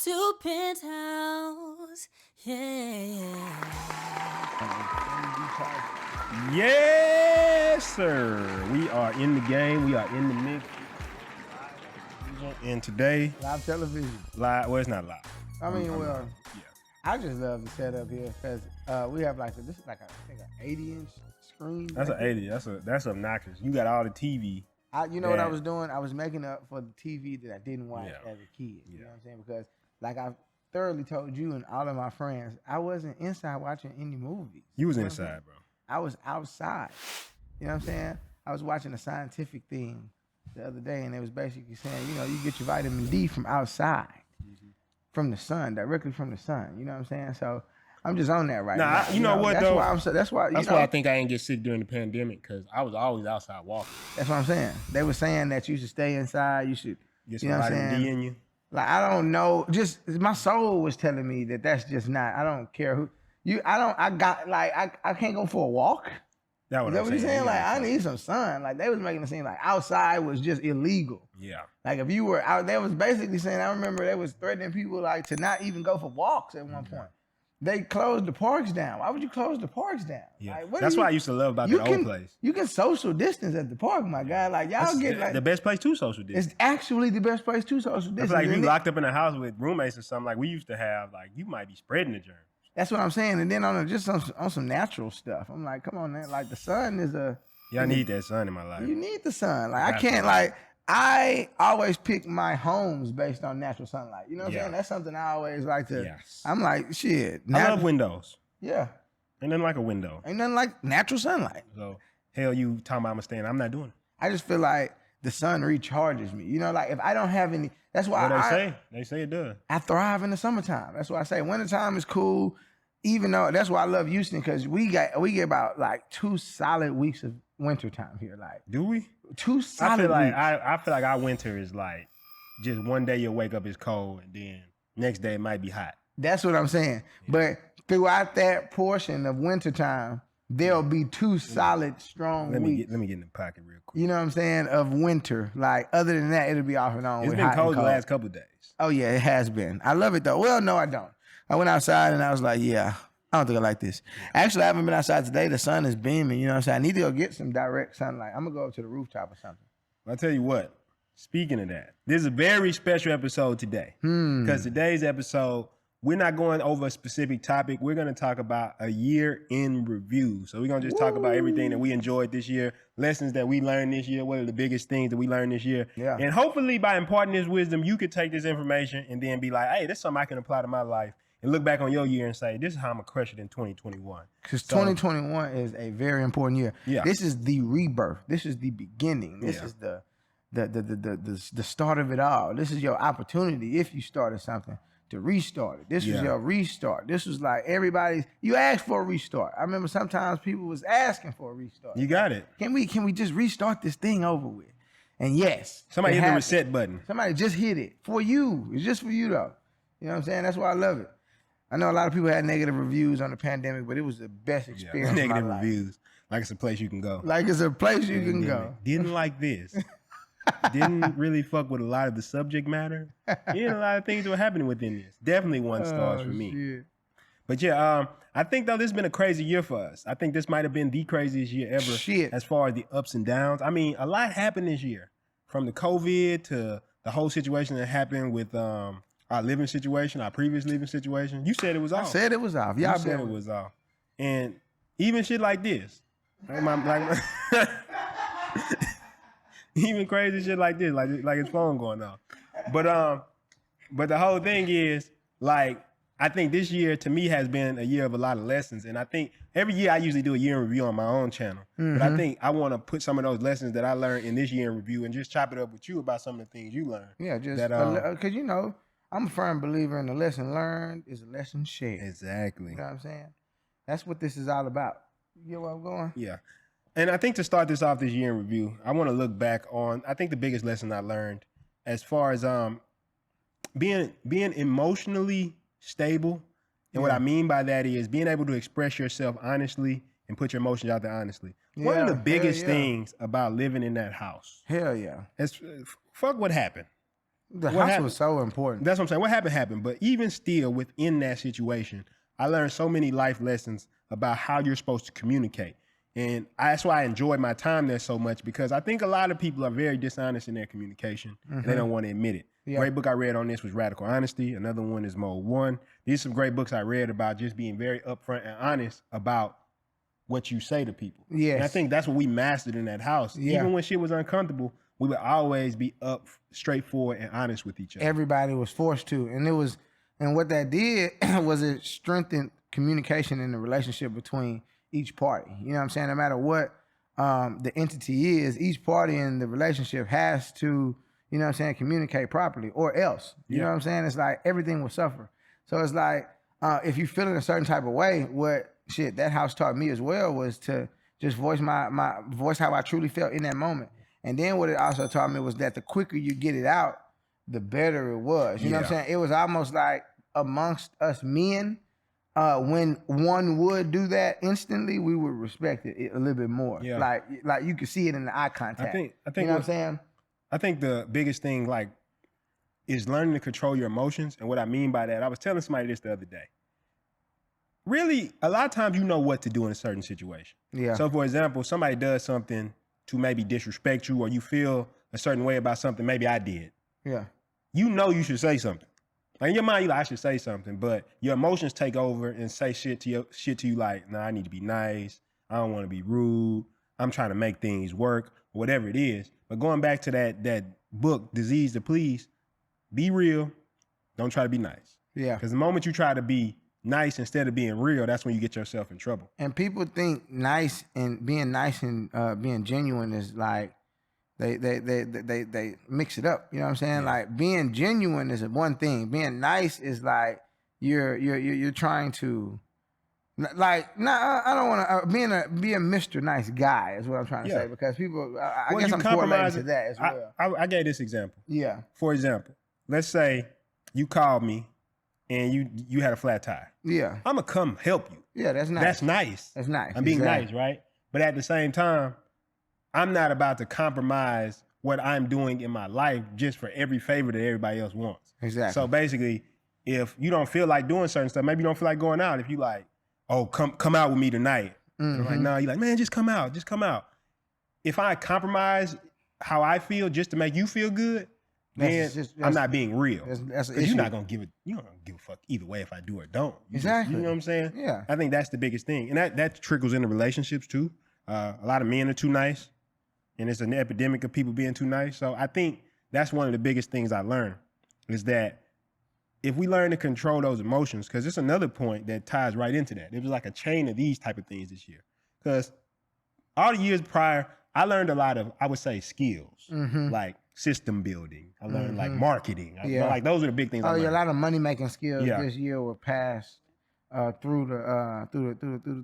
to Penthouse. Yeah. Yes, sir. We are in the game. We are in the mix. And today, Live television. live. Well, it's not live. I mean, I'm well, not- yeah. I just love the setup here because we have this is like I think an 80-inch screen. That's an 80. That's obnoxious. You got all the TV. You know what I was doing? I was making up for the TV that I didn't watch as a kid. You know what I'm saying? Because like I've thoroughly told you and all of my friends, I wasn't inside watching any movies. You was know what I'm inside, saying? bro. I was outside. You know what I'm saying? I was watching a scientific thing the other day, and it was basically saying, you get your vitamin D from outside, from the sun, directly from the sun. You know what I'm saying? So I'm just on that right now. You know what, that's though? Why that's why I think I didn't get sick during the pandemic because I was always outside walking. That's what I'm saying. They were saying that you should stay inside. You should Get you some know what I'm vitamin saying? D in you. Like I don't know. Just my soul was telling me that that's just not. I don't care who you. I can't go for a walk. That's Is that what you're saying? Like I need some sun. Like they was making it seem like outside was just illegal. Yeah. Like if you were out, they was basically saying. I remember they was threatening people like to not even go for walks at one point. They closed the parks down. Why would you close the parks down? Yeah. Like, That's what I used to love about the old place. You can social distance at the park, my guy. Like y'all get like the best place to social distance. it's actually the best place to social I distance. feel like if And you locked up in a house with roommates or something like we used to have, like you might be spreading the germ. That's what I'm saying. And then on some natural stuff, I'm like, come on, man. Like the sun is a. Yeah, I need that sun in my life. You need the sun. Like I can't like. I always pick my homes based on natural sunlight. You know what I'm saying? That's something I always like to. Yes. I'm like, shit. I love windows. Yeah. Ain't nothing like a window. Ain't nothing like natural sunlight. So hell, you talking about I'm staying? I'm not doing it. I just feel like the sun recharges me. You know, like if I don't have any, that's why They say it does. I thrive in the summertime. That's why I say wintertime is cool. Even though that's why I love Houston because we get about like 2 solid weeks of wintertime here. Like, do we? 2 solid I feel like weeks. I feel like our winter is like just one day you'll wake up it's cold and then next day it might be hot. That's what I'm saying. Yeah. But throughout that portion of wintertime, there'll be 2 solid, strong weeks. Let me get in the pocket real quick. You know what I'm saying? Of winter. Like other than that, it'll be off and on. It's been cold the last couple of days. Oh yeah, it has been. I love it though. Well, no, I don't. I went outside and I was like, yeah, I don't think I like this. Actually, I haven't been outside today. The sun is beaming. You know what I'm saying? I need to go get some direct sunlight. I'm going to go up to the rooftop or something. I'll tell you what. Speaking of that, this is a very special episode today. Because today's episode, we're not going over a specific topic. We're going to talk about a year in review. So we're going to just talk about everything that we enjoyed this year, lessons that we learned this year, what are the biggest things that we learned this year. Yeah. And hopefully by imparting this wisdom, you could take this information and then be like, hey, this is something I can apply to my life. And look back on your year and say, this is how I'm going to crush it in 2021. Because 2021 is a very important year. Yeah. This is the rebirth. This is the beginning. This is the start of it all. This is your opportunity, if you started something, to restart it. This was your restart. This was like you asked for a restart. I remember sometimes people was asking for a restart. You got it. Can we just restart this thing over with? And yes. Somebody hit the reset button. Somebody just hit it. For you. It's just for you though. You know what I'm saying? That's why I love it. I know a lot of people had negative reviews on the pandemic, but it was the best experience of my Negative life. reviews. Like it's a place you can go. Like it's a place you can go. Didn't like this. Didn't really fuck with a lot of the subject matter. A lot of things that were happening within this. Definitely 1 stars for me. Shit. But yeah, I think though this has been a crazy year for us. I think this might have been the craziest year ever as far as the ups and downs. I mean, a lot happened this year. From the COVID to the whole situation that happened with our living situation, our previous living situation. You said it was off. I said it was off. You said it was off. And even shit like this. Even crazy shit like this, like his phone going off. But the whole thing is, like, I think this year to me has been a year of a lot of lessons. And I think every year I usually do a year in review on my own channel. But I think I want to put some of those lessons that I learned in this year in review and just chop it up with you about some of the things you learned. Yeah, just that, because I'm a firm believer in the lesson learned is a lesson shared. Exactly. You know what I'm saying? That's what this is all about. You get where I'm going? Yeah. And I think to start this off this year in review, I want to look back on, I think the biggest lesson I learned as far as being emotionally stable. And what I mean by that is being able to express yourself honestly and put your emotions out there honestly. One of the biggest things about living in that house. Hell yeah. Fuck what happened. The what house happened? was so important. That's what I'm saying. What happened. But even still, within that situation, I learned so many life lessons about how you're supposed to communicate. And that's why I enjoyed my time there so much, because I think a lot of people are very dishonest in their communication and they don't want to admit it. Yeah. Great book I read on this was Radical Honesty. Another one is Mode 1. These are some great books I read about just being very upfront and honest about what you say to people. Yes. And I think that's what we mastered in that house. Yeah. Even when shit was uncomfortable, we would always be straightforward and honest with each other. Everybody was forced to. And what that did was it strengthened communication in the relationship between each party. You know what I'm saying? No matter what the entity is, each party in the relationship has to, you know what I'm saying, communicate properly, or else. You know what I'm saying? It's like everything will suffer. So it's like, if you feel in a certain type of way, what shit that house taught me as well was to just voice my voice how I truly felt in that moment. And then what it also taught me was that the quicker you get it out, the better it was. You know what I'm saying? It was almost like amongst us men, when one would do that instantly, we would respect it a little bit more. Yeah. Like you could see it in the eye contact. I think you know what I'm saying? I think the biggest thing, like, is learning to control your emotions. And what I mean by that, I was telling somebody this the other day. Really, a lot of times you know what to do in a certain situation. Yeah. So, for example, somebody does something to maybe disrespect you, or you feel a certain way about something maybe I did. Yeah. You know you should say something. Like in your mind, you like, I should say something, but your emotions take over and say shit to you like, nah, I need to be nice. I don't want to be rude. I'm trying to make things work, whatever it is. But going back to that book, Disease to Please, be real. Don't try to be nice. Yeah. Because the moment you try to be nice instead of being real, that's when you get yourself in trouble. And people think nice and being genuine is like they mix it up. You know what I'm saying? Yeah. Like being genuine is one thing. Being nice is like you're trying to, like, nah, I don't want to be a Mr. Nice Guy is what I'm trying to say, because people, I guess I'm correlating to that as well. I gave this example. Yeah. For example, let's say you called me and you had a flat tire. Yeah. I'm gonna come help you. Yeah, that's nice. That's nice. That's nice. I'm being nice, right? But at the same time, I'm not about to compromise what I'm doing in my life just for every favor that everybody else wants. Exactly. So basically, if you don't feel like doing certain stuff, maybe you don't feel like going out. If you like, oh, come out with me tonight. Mm-hmm. I'm like, no, you're like, man, just come out. If I compromise how I feel just to make you feel good, then I'm not being real. Because you're not gonna give a fuck either way if I do or don't. Exactly. You know what I'm saying? Yeah. I think that's the biggest thing. And that trickles into relationships too. A lot of men are too nice, and it's an epidemic of people being too nice. So I think that's one of the biggest things I learned, is that if we learn to control those emotions, because it's another point that ties right into that. It was like a chain of these type of things this year. Because all the years prior, I learned a lot of, I would say, skills, like system building. I learned like marketing. Like those are the big things. I learned. A lot of money making skills this year were passed through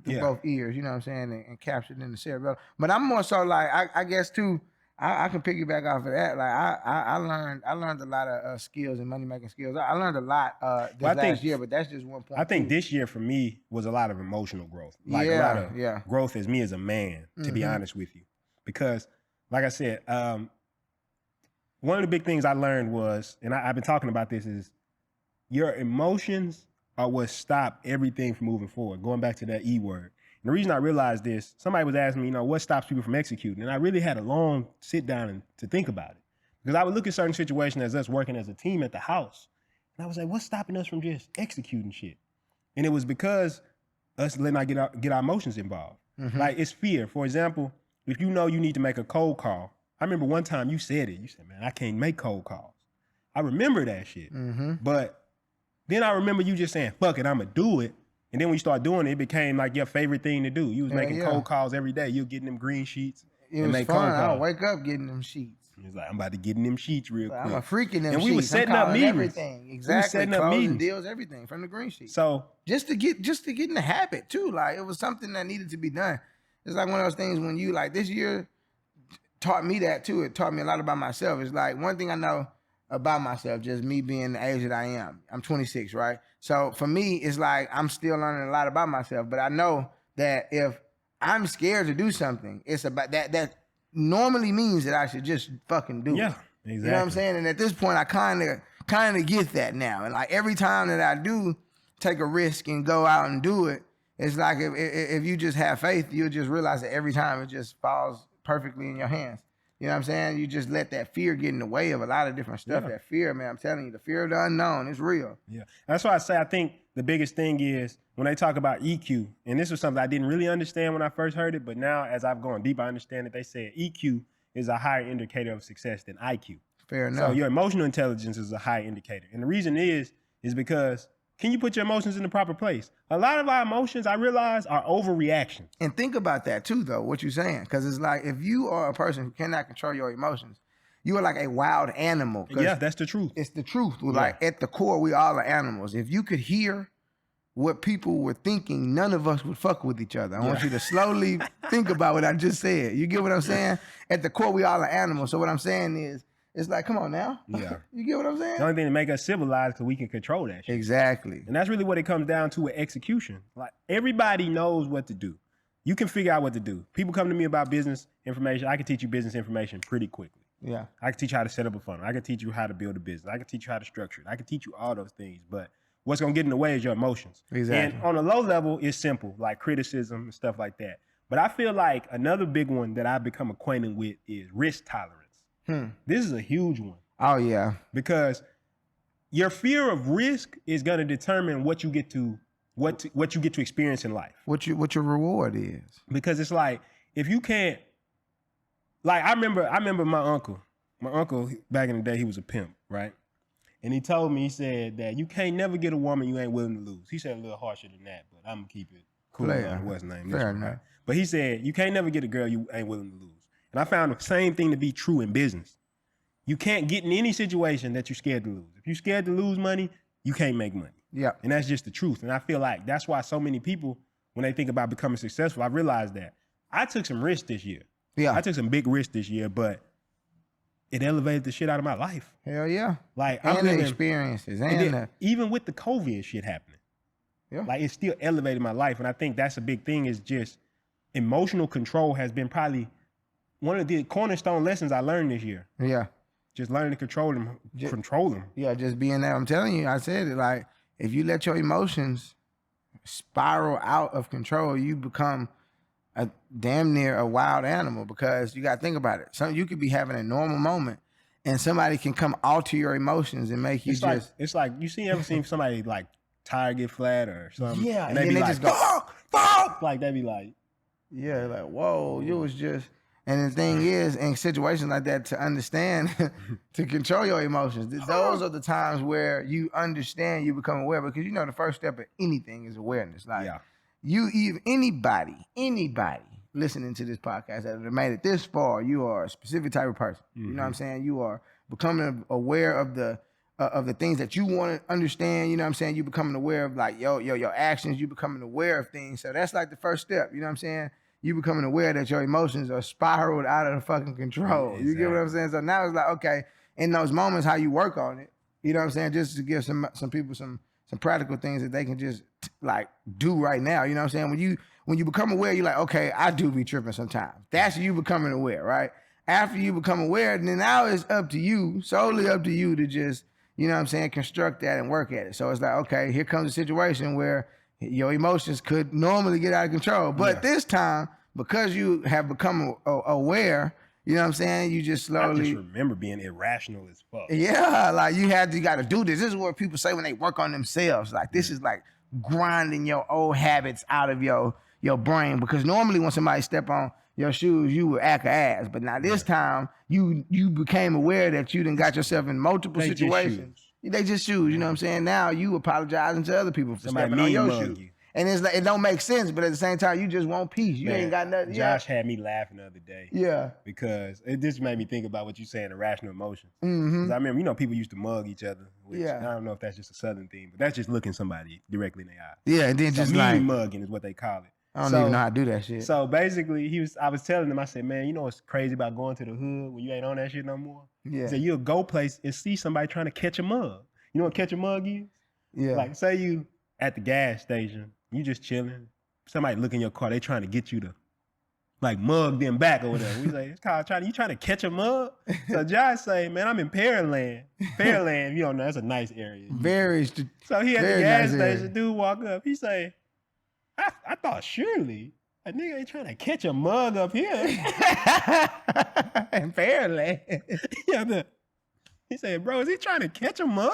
both ears. You know what I'm saying, and captured in the cerebellum. But I'm more so like I guess too. I can piggyback off of that. Like I learned a lot of skills and money making skills. I learned a lot last year, but that's just one point. I think this year for me was a lot of emotional growth. Like a lot of growth as me as a man, to be honest with you. Because like I said, one of the big things I learned was, and I've been talking about this, is your emotions are what stop everything from moving forward. Going back to that E word. And the reason I realized this, somebody was asking me, what stops people from executing? And I really had a long sit down to think about it. Because I would look at certain situations as us working as a team at the house. And I was like, what's stopping us from just executing shit? And it was because us letting our get our emotions involved. Like, it's fear. For example, if you know you need to make a cold call. I remember one time you said it. You said, man, I can't make cold calls. I remember that shit. But then I remember you just saying, fuck it, I'm going to do it. And then when you start doing it, it became like your favorite thing to do. You was making cold calls every day. You were getting them green sheets. It was make fun. cold calls. I wake up getting them sheets. He was like, I'm about to get in them sheets real quick. I'm a freak in them sheets. And we were setting up meetings. Everything. Exactly. We were setting up meetings. Deals, everything from the green sheet. So just to get in the habit too. Like, it was something that needed to be done. It's like one of those things when you, like, this year taught me that too. It taught me a lot about myself. It's like one thing I know about myself, just me being the age that I am. I'm 26, right? So for me, it's like I'm still learning a lot about myself, but I know that if I'm scared to do something, it's about that normally means that I should just fucking do it. Exactly. You know what I'm saying? And at this point, I kind of get that now. And like every time that I do take a risk and go out and do it, it's like if you just have faith, you'll just realize that every time it just falls perfectly in your hands. You know what I'm saying? You just let that fear get in the way of a lot of different stuff. Yeah. That fear, man, I'm telling you, the fear of the unknown is real. Yeah. That's why I say I think the biggest thing is when they talk about EQ, and this was something I didn't really understand when I first heard it, but now as I've gone deep, I understand that they said EQ is a higher indicator of success than IQ. Fair enough. So your emotional intelligence is a high indicator. And the reason is because can you put your emotions in the proper place? A lot of our emotions, I realize, are overreactions. And think about that too, though, what you're saying. Because it's like if you are a person who cannot control your emotions, you are like a wild animal. Yeah, that's the truth. It's the truth. Like at the core, we all are animals. If you could hear what people were thinking, none of us would fuck with each other. I want you to slowly think about what I just said. You get what I'm saying? At the core, we all are animals. So what I'm saying is, it's like, come on now. Yeah. You get what I'm saying? The only thing that make us civilized because we can control that shit. Exactly. And that's really what it comes down to with execution. Like everybody knows what to do. You can figure out what to do. People come to me about business information. I can teach you business information pretty quickly. Yeah. I can teach you how to set up a funnel. I can teach you how to build a business. I can teach you how to structure it. I can teach you all those things. But what's going to get in the way is your emotions. Exactly. And on a low level, it's simple, like criticism and stuff like that. But I feel like another big one that I've become acquainted with is risk tolerance. This is a huge one. Oh, yeah. Because your fear of risk is going to determine what you get to experience in life. What your reward is. Because it's like if you can't, like I remember my uncle back in the day, he was a pimp, right? And he told me, he said that you can't never get a woman you ain't willing to lose. He said a little harsher than that, but I'm gonna keep it cool. What's his name? Fair enough. Right? But he said you can't never get a girl you ain't willing to lose. And I found the same thing to be true in business. You can't get in any situation that you're scared to lose. If you're scared to lose money, you can't make money. Yeah. And that's just the truth. And I feel like that's why so many people, when they think about becoming successful, I realized that I took some risks this year. Yeah. I took some big risks this year, but it elevated the shit out of my life. Hell yeah. Like and I'm the living, experiences. even with the COVID shit happening. Yeah. Like it still elevated my life. And I think that's a big thing is just emotional control has been probably one of the cornerstone lessons I learned this year. Yeah. Just learning to control them. Yeah, just being there. I'm telling you, I said it, like, if you let your emotions spiral out of control, you become a damn near a wild animal because you got to think about it. You could be having a normal moment and somebody can come alter your emotions and make you it's like you ever seen somebody like tire get flat or something? Yeah, and they be like, just go, fuck! Like they be like, yeah, like, whoa, you was just. And the thing is, in situations like that, to understand, to control your emotions, those are the times where you understand, you become aware. Because you know the first step of anything is awareness. Like anybody listening to this podcast that have made it this far, you are a specific type of person. You know what I'm saying? You are becoming aware of the things that you want to understand. You know what I'm saying? You becoming aware of like your actions. You becoming aware of things. So that's like the first step. You know what I'm saying? You becoming aware that your emotions are spiraled out of the fucking control. Exactly. You get what I'm saying? So now it's like, okay, in those moments, how you work on it, you know what I'm saying? Just to give some people some practical things that they can just like do right now. You know what I'm saying? When you become aware, you're like, okay, I do be tripping sometimes. That's you becoming aware, right? After you become aware, then now it's up to you, solely up to you to just, you know what I'm saying, construct that and work at it. So it's like, okay, here comes a situation where your emotions could normally get out of control. But this time, because you have become aware, you know what I'm saying? You just slowly. I just remember being irrational as fuck. Yeah, like you got to do this. This is what people say when they work on themselves. Like this is like grinding your old habits out of your brain. Because normally when somebody step on your shoes, you would act an ass. But now this time, you became aware that you done got yourself in multiple situations. They just shoes, you know what I'm saying? Now you apologizing to other people for stepping on your shoes. And it's like, it don't make sense, but at the same time, you just want peace. You ain't got nothing. Josh had me laughing the other day. Yeah. Because it just made me think about what you saying, irrational emotions. Mm-hmm. Because I remember, people used to mug each other. Which I don't know if that's just a Southern thing, but that's just looking somebody directly in the eye. Yeah, and then so just like. mugging is what they call it. I don't even know how to do that shit. So basically, I was telling him, I said, man, you know what's crazy about going to the hood when you ain't on that shit no more? Yeah. He said, you'll go place and see somebody trying to catch a mug. You know what catch a mug is? Yeah. Like, say you at the gas station, you just chilling. Somebody look in your car, they trying to get you to like mug them back or whatever. We say, you trying to catch a mug? So Josh say, man, I'm in Pearland. Pearland, you don't know, that's a nice area. So he at the gas station, dude walk up. He say, I thought surely a nigga ain't trying to catch a mug up here. In Pearland. Yeah, he said, bro, is he trying to catch a mug?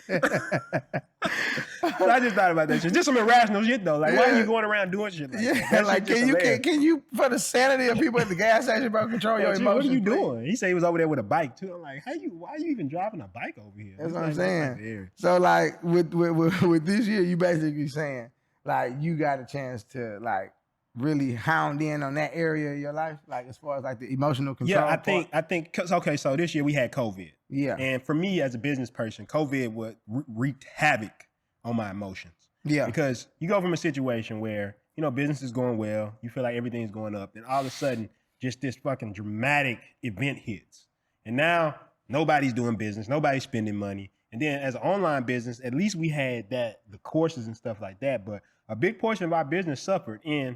So I just thought about that shit. Just some irrational shit though. Like, why are you going around doing shit like that? That like, can you, for the sanity of people at the gas station, bro, control your emotions? What are you doing? He said he was over there with a bike too. I'm like, why are you even driving a bike over here? That's what I'm saying. So like with this year, you basically saying like you got a chance to like really hound in on that area of your life, like as far as like the emotional control. Yeah, I think okay, so this year we had COVID. Yeah. And for me as a business person, COVID wreaked havoc on my emotions. Yeah. Because you go from a situation where, you know, business is going well, you feel like everything's going up, then all of a sudden just this fucking dramatic event hits. And now nobody's doing business, nobody's spending money. And then as an online business, at least we had the courses and stuff like that. But a big portion of our business suffered. And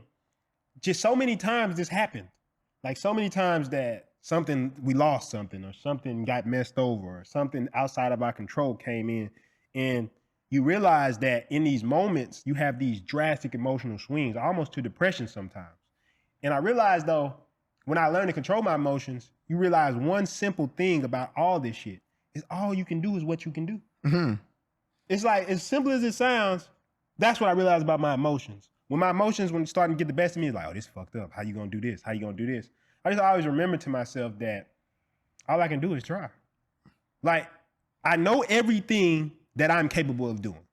just so many times this happened. Like so many times that we lost something or something got messed over or something outside of our control came in. And you realize that in these moments, you have these drastic emotional swings, almost to depression sometimes. And I realized though, when I learned to control my emotions, you realize one simple thing about all this shit is all you can do is what you can do. Mm-hmm. It's like, as simple as it sounds, that's what I realized about my emotions. When my emotions, when it's starting to get the best of me, it's like, oh, this fucked up. How you gonna do this? How you gonna do this? I just always remember to myself that all I can do is try. Like, I know everything that I'm capable of doing.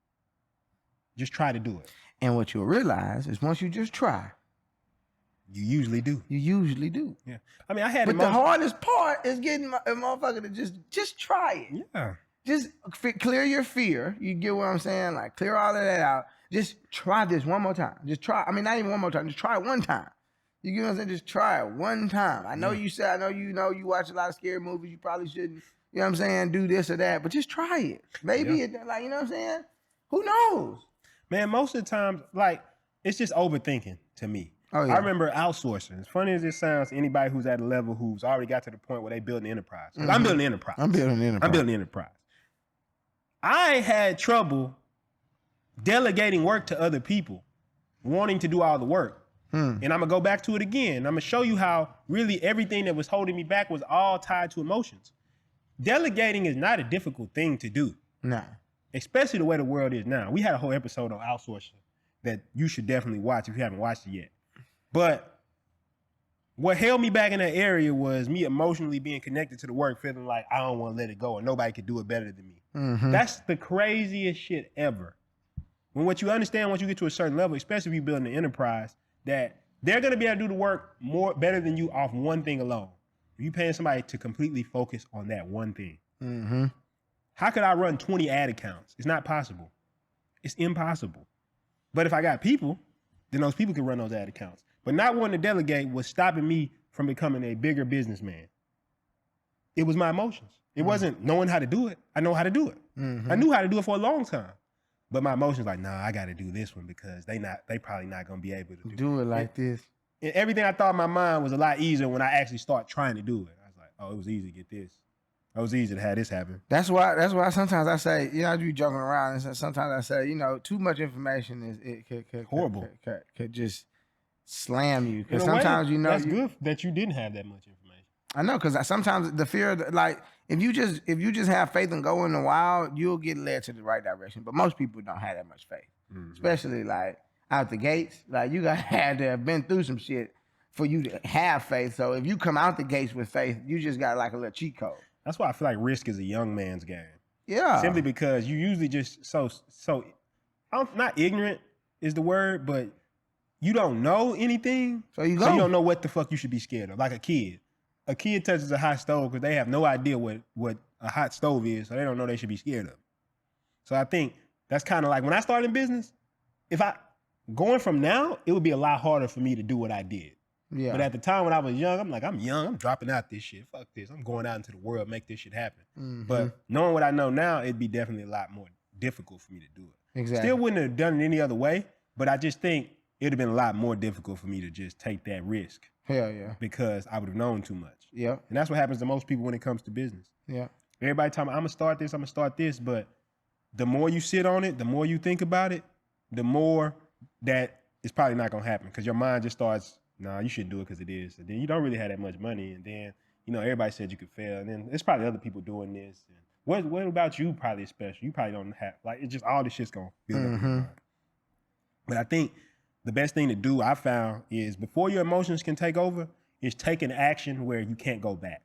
Just try to do it. And what you'll realize is once you just try, you usually do. You usually do. Yeah. I mean, I had But the hardest part is getting a motherfucker to just try it. Yeah. Just clear your fear. You get what I'm saying? Like, clear all of that out. Just try this one more time. Just try. I mean, not even one more time. Just try it one time. You get what I'm saying? Just try it one time. I know you you watch a lot of scary movies. You probably shouldn't, you know what I'm saying, do this or that. But just try it. Maybe like, you know what I'm saying? Who knows? Man, most of the time, like, it's just overthinking to me. Oh, yeah. I remember outsourcing. As funny as it sounds to anybody who's at a level who's already got to the point where they build an enterprise. Mm-hmm. I'm building an enterprise. I'm building an enterprise. I had trouble delegating work to other people, wanting to do all the work. And I'm going to go back to it again. I'm going to show you how really everything that was holding me back was all tied to emotions. Delegating is not a difficult thing to do. Nah. Especially the way the world is now. We had a whole episode on outsourcing that you should definitely watch if you haven't watched it yet. But what held me back in that area was me emotionally being connected to the work, feeling like I don't want to let it go and nobody could do it better than me. Mm-hmm. That's the craziest shit ever. When what you understand once you get to a certain level, especially if you're building an enterprise, that they're going to be able to do the work better than you off one thing alone. If you're paying somebody to completely focus on that one thing. Mm-hmm. How could I run 20 ad accounts? It's not possible. It's impossible. But if I got people, then those people can run those ad accounts. But not wanting to delegate was stopping me from becoming a bigger businessman. It was my emotions. It wasn't knowing how to do it. I know how to do it. Mm-hmm. I knew how to do it for a long time. But my emotions like, nah, I got to do this one because they probably not going to be able to do it like this. And everything I thought in my mind was a lot easier when I actually start trying to do it. I was like, oh, it was easy to get this. It was easy to have this happen. That's why sometimes I say, you know, I be joking around, and sometimes I say, you know, too much information could horrible. Could just slam you. Because sometimes you know that's good that you didn't have that much information. I know, because sometimes the fear, like if you just have faith and go in the wild, you'll get led to the right direction. But most people don't have that much faith, especially like out the gates. Like you got to have been through some shit for you to have faith. So if you come out the gates with faith, you just got like a little cheat code. That's why I feel like risk is a young man's game. Yeah. Simply because you usually just so not ignorant is the word, but you don't know anything. So you don't know what the fuck you should be scared of. Like a kid. A kid touches a hot stove because they have no idea what a hot stove is, so they don't know they should be scared of. So I think that's kind of like when I started in business, going from now, it would be a lot harder for me to do what I did. Yeah. But at the time when I was young, I'm young, I'm dropping out this shit. Fuck this. I'm going out into the world, make this shit happen. Mm-hmm. But knowing what I know now, it'd be definitely a lot more difficult for me to do it. Exactly. Still wouldn't have done it any other way, but I just think it'd have been a lot more difficult for me to just take that risk. Hell yeah. because I would have known too much. Yeah. And that's what happens to most people when it comes to business. Yeah. Everybody talking about, I'm gonna start this, but the more you sit on it, the more you think about it, the more that it's probably not gonna happen because your mind just starts, nah, you shouldn't do it because it is. And then you don't really have that much money, and then everybody said you could fail, and then there's probably other people doing this. And what about you? Probably special. You probably don't have it's just all this shit's gonna build up in your mind. But I think the best thing to do, I found, is before your emotions can take over, is taking action where you can't go back.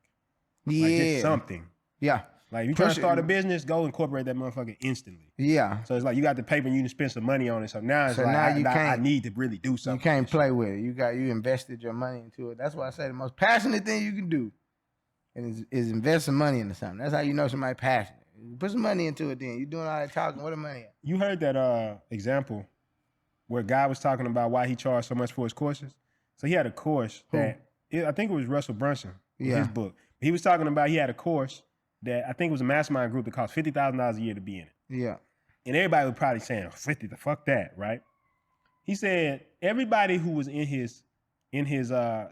Yeah. Like just something. Yeah. Like if you trying to start a business, go incorporate that motherfucker instantly. Yeah. So it's like you got the paper and you can spend some money on it. So now it's I need to really do something. You can't play with it. You invested your money into it. That's why I say the most passionate thing you can do is invest some money into something. That's how you know somebody passionate. Put some money into it then. You doing all that talking, where the money at? You heard that example where a guy was talking about why he charged so much for his courses? So he had a course I think it was Russell Brunson, his book. He was talking about he had a course that I think was a mastermind group that cost $50,000 a year to be in it. Yeah. And everybody was probably saying, 50, the fuck that, right? He said everybody who was in his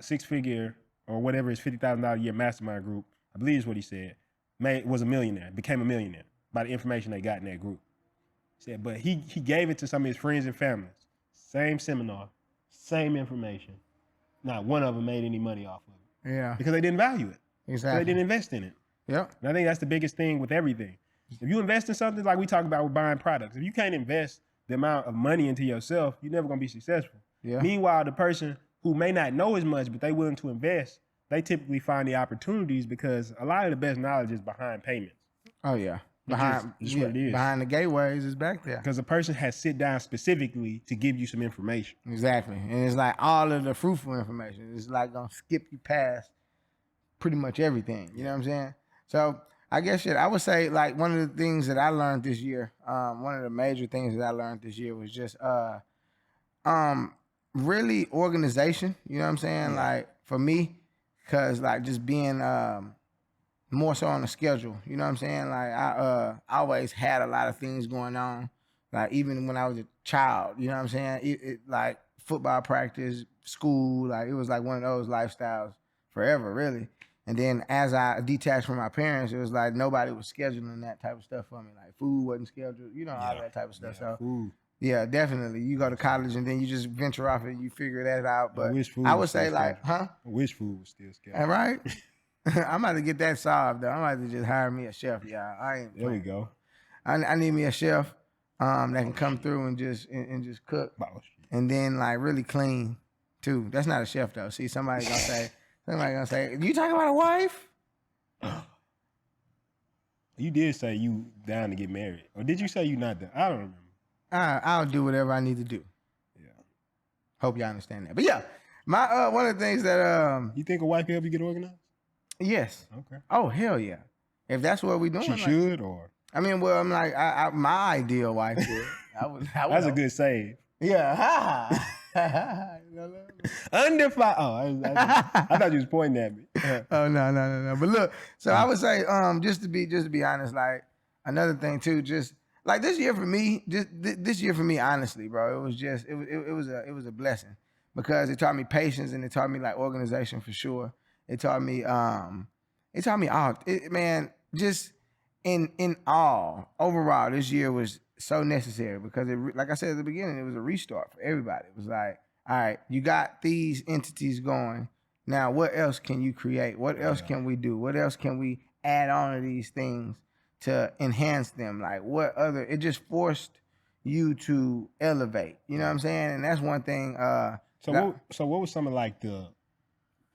six-figure or whatever his $50,000 a year mastermind group, I believe is what he said, was a millionaire, became a millionaire by the information they got in that group. He said, but he gave it to some of his friends and families. Same seminar, same information. Not one of them made any money off of it. Yeah. Because they didn't value it. Exactly. So they didn't invest in it. Yep. And I think that's the biggest thing with everything. If you invest in something like we talk about with buying products, if you can't invest the amount of money into yourself, you're never going to be successful. Yeah. Meanwhile, the person who may not know as much, but they willing to invest, they typically find the opportunities because a lot of the best knowledge is behind payments. Oh, yeah. Just what it is. Behind the gateways is back there. Because the person has sit down specifically to give you some information. Exactly. And it's like all of the fruitful information. It's like going to skip you past pretty much everything. You know what I'm saying? So I guess I would say like one of the things that I learned this year, one of the major things that I learned this year was just really organization. You know what I'm saying? Yeah. Like for me, because like just being more so on the schedule. You know what I'm saying? Like I always had a lot of things going on. Like even when I was a child, you know what I'm saying? It like football practice, school, like it was like one of those lifestyles forever, really. And then as I detached from my parents, it was like nobody was scheduling that type of stuff for me. Like food wasn't scheduled, all that type of stuff. Yeah, so food. yeah, definitely. You go to college and then you just venture off and you figure that out. But I would say like, I wish food was still scheduled. All right. I'm about to get that solved though. I'm about to just hire me a chef, y'all. There we go. I need me a chef that can come through and just cook. And then like really clean too. That's not a chef though. See, somebody gonna say, you talking about a wife? You did say you down to get married. Or did you say you not down? I don't remember. I'll do whatever I need to do. Yeah. Hope y'all understand that. But yeah, my one of the things that You think a wife can help you get organized? Yes. Okay. Oh hell yeah. If that's what we doing, She should, or I mean, well, I'm like, my ideal wife would. I would that's a good save. Yeah. Undefined. Oh, I thought you was pointing at me. Oh no. But look, so I would say, just to be honest, like another thing too, just like this year for me, honestly, bro, it was just it was a blessing because it taught me patience and it taught me like organization for sure. It taught me man, just in all overall, this year was so necessary because like I said at the beginning, it was a restart for everybody. It was like, all right, you got these entities going. Now, what else can you create? What else can we do? What else can we add on to these things to enhance them? Like it just forced you to elevate. You know what I'm saying? And that's one thing. So what was some of like the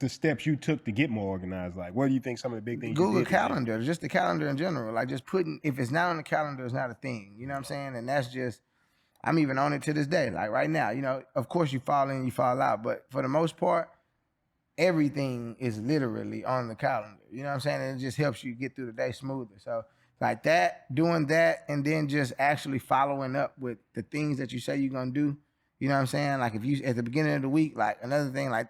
steps you took to get more organized? Like, what do you think some of the big things Google you did Calendar, just the calendar in general. Like just if it's not on the calendar, it's not a thing. You know what I'm saying? And that's just, I'm even on it to this day. Like right now, of course you fall in, you fall out. But for the most part, everything is literally on the calendar. You know what I'm saying? And it just helps you get through the day smoother. So like that, doing that, and then just actually following up with the things that you say you're going to do. You know what I'm saying? Like if you, at the beginning of the week, like another thing, like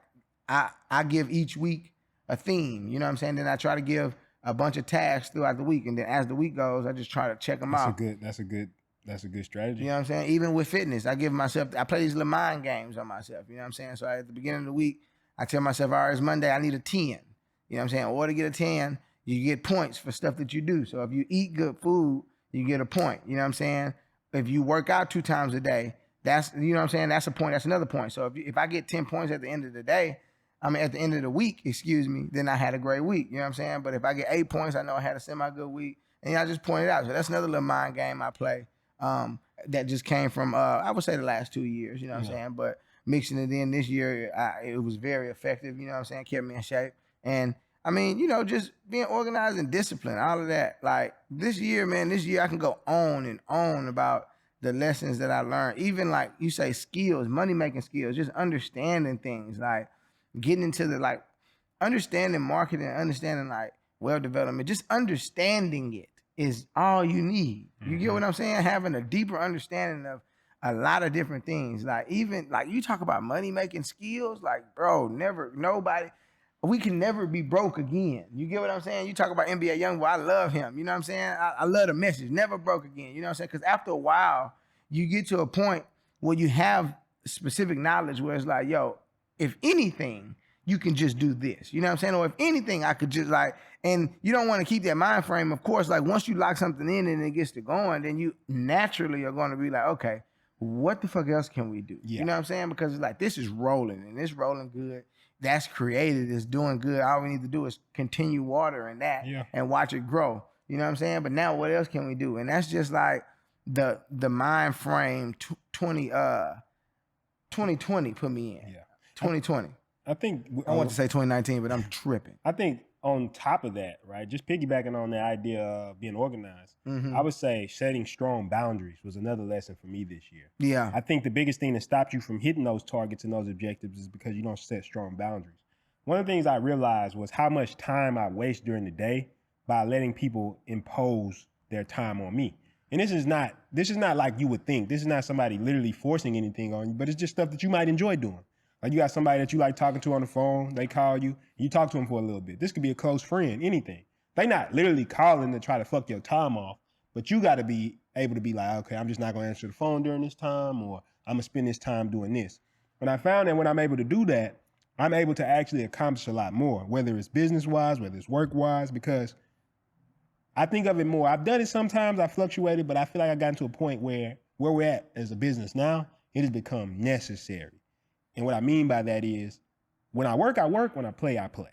I give each week a theme, you know what I'm saying? Then I try to give a bunch of tasks throughout the week. And then as the week goes, I just try to check them out. That's a good strategy. You know what I'm saying? Even with fitness, I play these little mind games on myself. You know what I'm saying? So at the beginning of the week, I tell myself, all right, it's Monday, I need a 10. You know what I'm saying? Or to get a 10, you get points for stuff that you do. So if you eat good food, you get a point. You know what I'm saying? If you work out 2 times a day, that's, you know what I'm saying? That's a point. That's another point. So if I get 10 points at the end of the day, at the end of the week, excuse me, then I had a great week. You know what I'm saying? But if I get 8 points, I know I had a semi-good week. And I just pointed out. So that's another little mind game I play that just came from, I would say the last 2 years, you know what I'm saying? But mixing it in this year, it was very effective, you know what I'm saying? Kept me in shape. And I mean, you know, just being organized and disciplined, all of that. Like this year, man, I can go on and on about the lessons that I learned. Even like you say skills, money-making skills, just understanding things, like getting into the, like, understanding marketing, understanding like web development, just understanding it is all you need. You get what I'm saying? Having a deeper understanding of a lot of different things. Like even like you talk about money-making skills, like bro, we can never be broke again. You get what I'm saying? You talk about NBA Youngboy, I love him. You know what I'm saying? I love the message, never broke again. You know what I'm saying? Because after a while, you get to a point where you have specific knowledge where it's like, yo, if anything, you can just do this. You know what I'm saying? Or if anything, I could just like, and you don't want to keep that mind frame. Of course, like once you lock something in and it gets to going, then you naturally are going to be like, okay, what the fuck else can we do? Yeah. You know what I'm saying? Because it's like, this is rolling and it's rolling good. That's created, it's doing good. All we need to do is continue watering that and watch it grow. You know what I'm saying? But now what else can we do? And that's just like the mind frame 2020 put me in. Yeah. 2020. I think I want to say 2019, but I'm tripping. I think on top of that, right, just piggybacking on the idea of being organized, I would say setting strong boundaries was another lesson for me this year. Yeah. I think the biggest thing that stopped you from hitting those targets and those objectives is because you don't set strong boundaries. One of the things I realized was how much time I waste during the day by letting people impose their time on me. And this is not like you would think. This is not somebody literally forcing anything on you, but it's just stuff that you might enjoy doing. Like you got somebody that you like talking to on the phone, they call you, you talk to them for a little bit. This could be a close friend, anything. They not literally calling to try to fuck your time off, but you got to be able to be like, okay, I'm just not going to answer the phone during this time, or I'm going to spend this time doing this. But I found that when I'm able to do that, I'm able to actually accomplish a lot more, whether it's business-wise, whether it's work-wise, because I think of it more. I've done it sometimes, I fluctuated, but I feel like I got to a point where we're at as a business now, it has become necessary. And what I mean by that is when I work, I work. When I play, I play.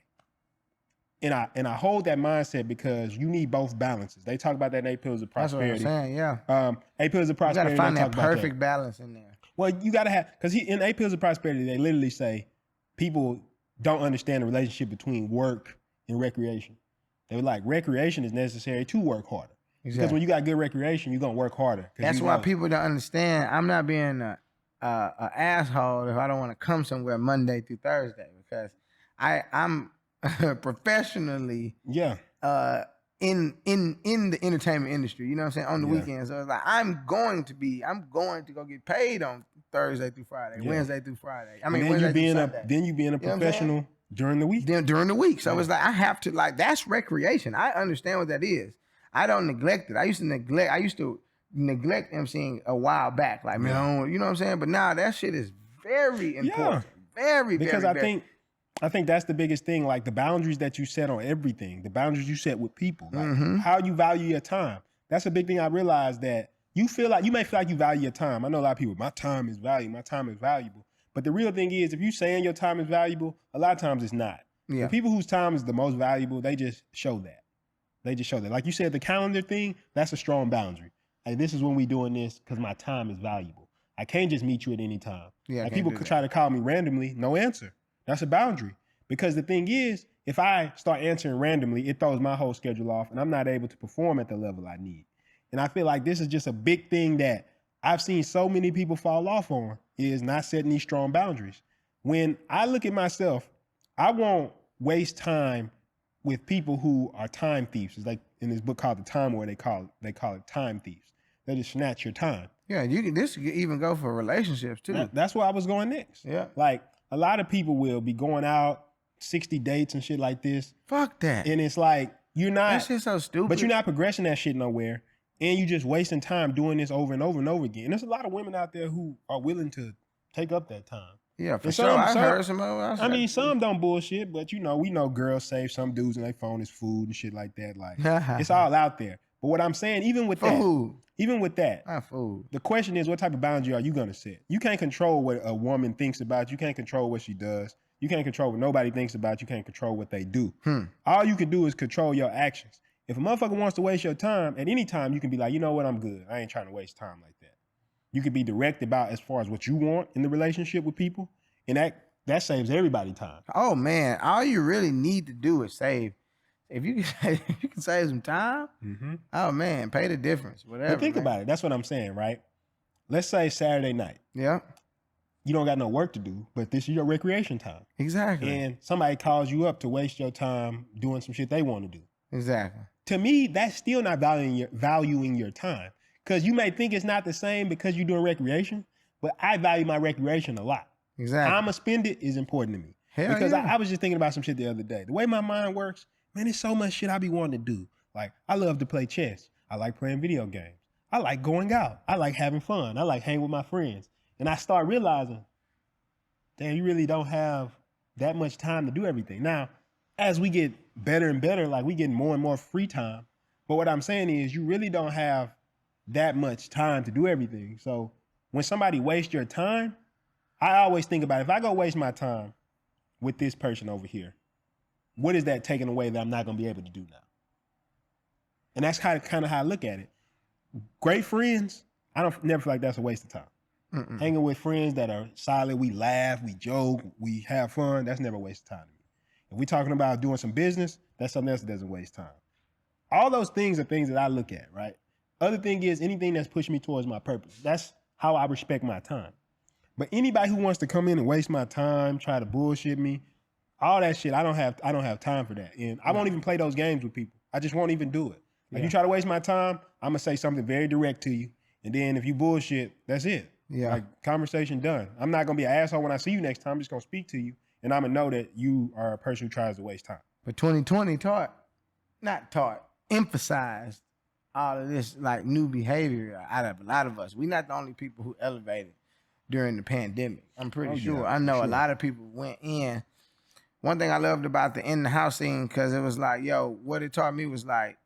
And I hold that mindset because you need both balances. They talk about that in 8 Pillars of Prosperity. That's what I'm saying, yeah. 8 Pillars of Prosperity. You got to find that perfect balance in there. Well, you got to have, because in 8 Pillars of Prosperity, they literally say people don't understand the relationship between work and recreation. They were like, recreation is necessary to work harder. Exactly. Because when you got good recreation, you're going to work harder. That's why people don't understand. I'm not being an asshole if I don't want to come somewhere Monday through Thursday, because I'm professionally in the entertainment industry, you know what I'm saying, on the weekends. So it's like I'm going to go get paid on Thursday through Friday, Wednesday through Friday. I mean, then Wednesday through Sunday. Then you being a professional during the week. During the week. So it's like I have to, like, that's recreation. I understand what that is. I don't neglect it. I used to neglect emceeing a while back. Like, man, you know what I'm saying? But now that shit is very important. Very, because very, I think that's the biggest thing, like the boundaries that you set on everything, the boundaries you set with people, like how you value your time. That's a big thing I realized, that you may feel like you value your time. I know a lot of people, my time is valuable. But the real thing is, if you saying your time is valuable, a lot of times it's not. Yeah. The people whose time is the most valuable, they just show that. Like you said, the calendar thing, that's a strong boundary. Like, this is when we doing this because my time is valuable. I can't just meet you at any time. Yeah, like people could try to call me randomly, no answer. That's a boundary. Because the thing is, if I start answering randomly, it throws my whole schedule off and I'm not able to perform at the level I need. And I feel like this is just a big thing that I've seen so many people fall off on, is not setting these strong boundaries. When I look at myself, I won't waste time with people who are time thieves. It's like in this book called The Time War, they call it time thieves. They just snatch your time. Yeah, this could even go for relationships too. That's where I was going next. Yeah. Like, a lot of people will be going out 60 dates and shit like this. Fuck that. And it's like, you're not. That shit's so stupid. But you're not progressing that shit nowhere. And you're just wasting time doing this over and over and over again. And there's a lot of women out there who are willing to take up that time. Yeah, for And sure. I heard some of I mean, some don't bullshit, but you know, we know girls save some dudes and their phone is food and shit like that. Like, it's all out there. But what I'm saying, even with that, not food. the question is, what type of boundary are you gonna set? You can't control what a woman thinks about you. You can't control what she does. You can't control what nobody thinks about you. You can't control what they do. All you can do is control your actions. If a motherfucker wants to waste your time, at any time you can be like, you know what, I'm good. I ain't trying to waste time like that. You can be direct about as far as what you want in the relationship with people, and that saves everybody time. Oh man, all you really need to do is save. If you can save some time, oh man, pay the difference. Whatever. But think about it. That's what I'm saying, right? Let's say Saturday night. Yeah. You don't got no work to do, but this is your recreation time. Exactly. And somebody calls you up to waste your time doing some shit they want to do. Exactly. To me, that's still not valuing your time. Because you may think it's not the same because you're doing recreation, but I value my recreation a lot. Exactly. How I'm going to spend it is important to me. Hell because yeah. I was just thinking about some shit the other day. The way my mind works, man, there's so much shit I be wanting to do. Like, I love to play chess. I like playing video games. I like going out. I like having fun. I like hanging with my friends. And I start realizing, damn, you really don't have that much time to do everything. Now, as we get better and better, like we get more and more free time. But what I'm saying is you really don't have that much time to do everything. So when somebody wastes your time, I always think about if I go waste my time with this person over here, what is that taking away that I'm not going to be able to do now? And that's kind of how I look at it. Great friends, I don't never feel like that's a waste of time. Hanging with friends that are solid, we laugh, we joke, we have fun, that's never a waste of time to me. If we're talking about doing some business, that's something else that doesn't waste time. All those things are things that I look at, right? Other thing is anything that's pushing me towards my purpose. That's how I respect my time. But anybody who wants to come in and waste my time, try to bullshit me, all that shit, I don't have time for that. And I won't even play those games with people. I just won't even do it. Like you try to waste my time, I'm gonna say something very direct to you. And then if you bullshit, that's it. Yeah. Like conversation done. I'm not gonna be an asshole when I see you next time. I'm just gonna speak to you. And I'm gonna know that you are a person who tries to waste time. But 2020 emphasized all of this like new behavior out of a lot of us. We're not the only people who elevated during the pandemic. I'm pretty sure. I know a lot of people went in. One thing I loved about the in the house scene, because it was like, yo, what it taught me was like,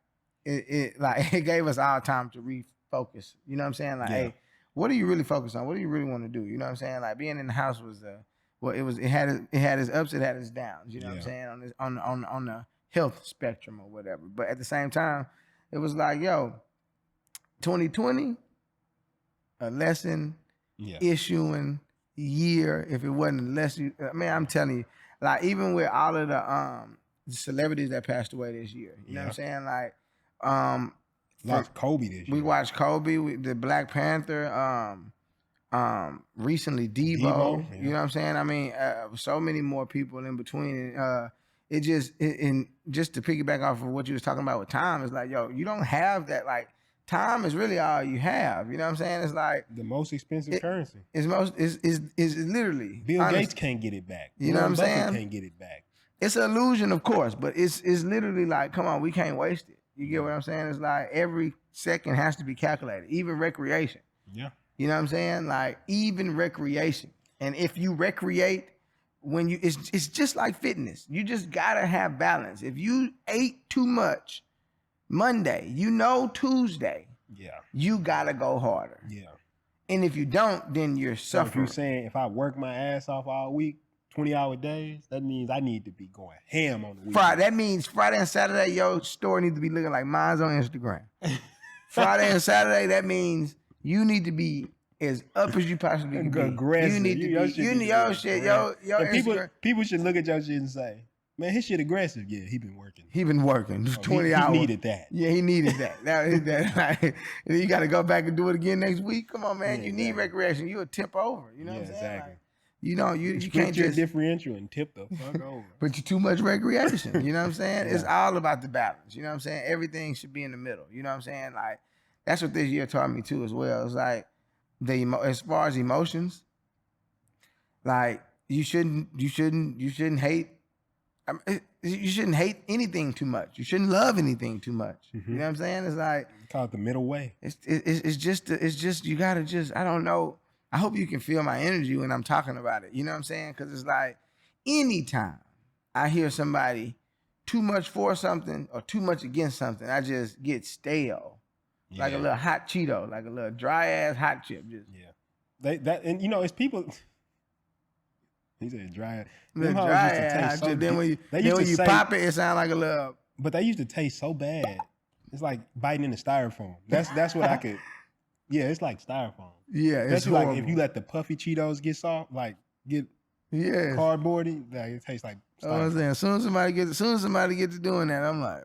it gave us all time to refocus. You know what I'm saying? Like, hey, what do you really focus on? What do you really want to do? You know what I'm saying? Like being in the house was it had its ups, it had its downs. You know what I'm saying? On the health spectrum or whatever. But at the same time, it was like, yo, 2020, a lesson issuing year. If it wasn't a lesson, man, I'm telling you, like even with all of the celebrities that passed away this year, you know what I'm saying? Like, Lost Kobe this year. We watched Kobe, the Black Panther, recently Debo. You know what I'm saying? I mean, so many more people in between. And just to piggyback off of what you was talking about with time, it's like, yo, you don't have that. Like, time is really all you have. You know what I'm saying? It's like the most expensive currency. It's literally. Bill Gates can't get it back. You know what I'm saying? Can't get it back. It's an illusion, of course, but it's literally like, come on, we can't waste it. You get what I'm saying? It's like every second has to be calculated, even recreation. Yeah. You know what I'm saying? Like even recreation. And if you recreate when it's just like fitness. You just gotta have balance. If you ate too much Monday, Tuesday, you gotta go harder. Yeah. And if you don't, then you're suffering. So if you're saying if I work my ass off all week, 20-hour days, that means I need to be going ham on the weekend. That means Friday and Saturday, your store needs to be looking like mine's on Instagram. Friday and Saturday, that means you need to be as up as you possibly can be. Aggressive. You need to be. Your shit. People should look at your shit and say, man, his shit aggressive. Yeah, he been working. He been working 20 hours. He needed that. Yeah, he needed that. You got to go back and do it again next week. Come on, man. You need recreation. You'll tip over. You know what I'm saying? Exactly. Like, you can't your just differential and tip the fuck over. But you're too much recreation. You know what I'm saying? It's all about the balance. You know what I'm saying? Everything should be in the middle. You know what I'm saying? Like that's what this year taught me too as well. It's like as far as emotions, like you shouldn't hate. You shouldn't hate anything too much. You shouldn't love anything too much. You know what I'm saying? It's like call it the middle way. It's just you gotta just I don't know. I hope you can feel my energy when I'm talking about it. You know what I'm saying? Because it's like anytime I hear somebody too much for something or too much against something, I just get stale. Yeah. Like a little hot Cheeto, like a little dry ass hot chip. Just and it's people. He said dry. little Them hoes dry used to ass taste hot so chip. Then when you say, pop it, it sounds like a little. But they used to taste so bad. It's like biting into styrofoam. That's what I could. Yeah, it's like styrofoam. Yeah, it's Especially like horrible. if you let the puffy Cheetos get soft, like get cardboardy, like it tastes like styrofoam. I'm saying, as soon as somebody gets to doing that, I'm like,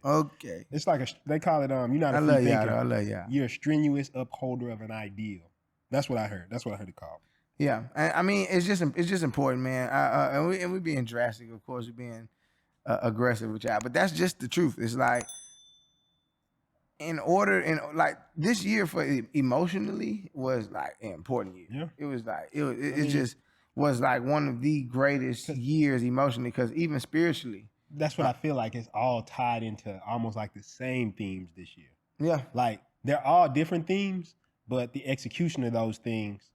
okay. It's like they call it you're not a I free love y'all. thinker. Though. I love y'all. You're a strenuous upholder of an ideal. That's what I heard. That's what I heard it called. Yeah, I mean, it's just important, man. And we being drastic, of course, we're being aggressive with y'all, but that's just the truth. It's like like this year for emotionally was like an important year. Yeah. It was like it just was like one of the greatest years emotionally, because even spiritually. That's what I feel like. It's all tied into almost like the same themes this year. Yeah, like they're all different themes, but the execution of those things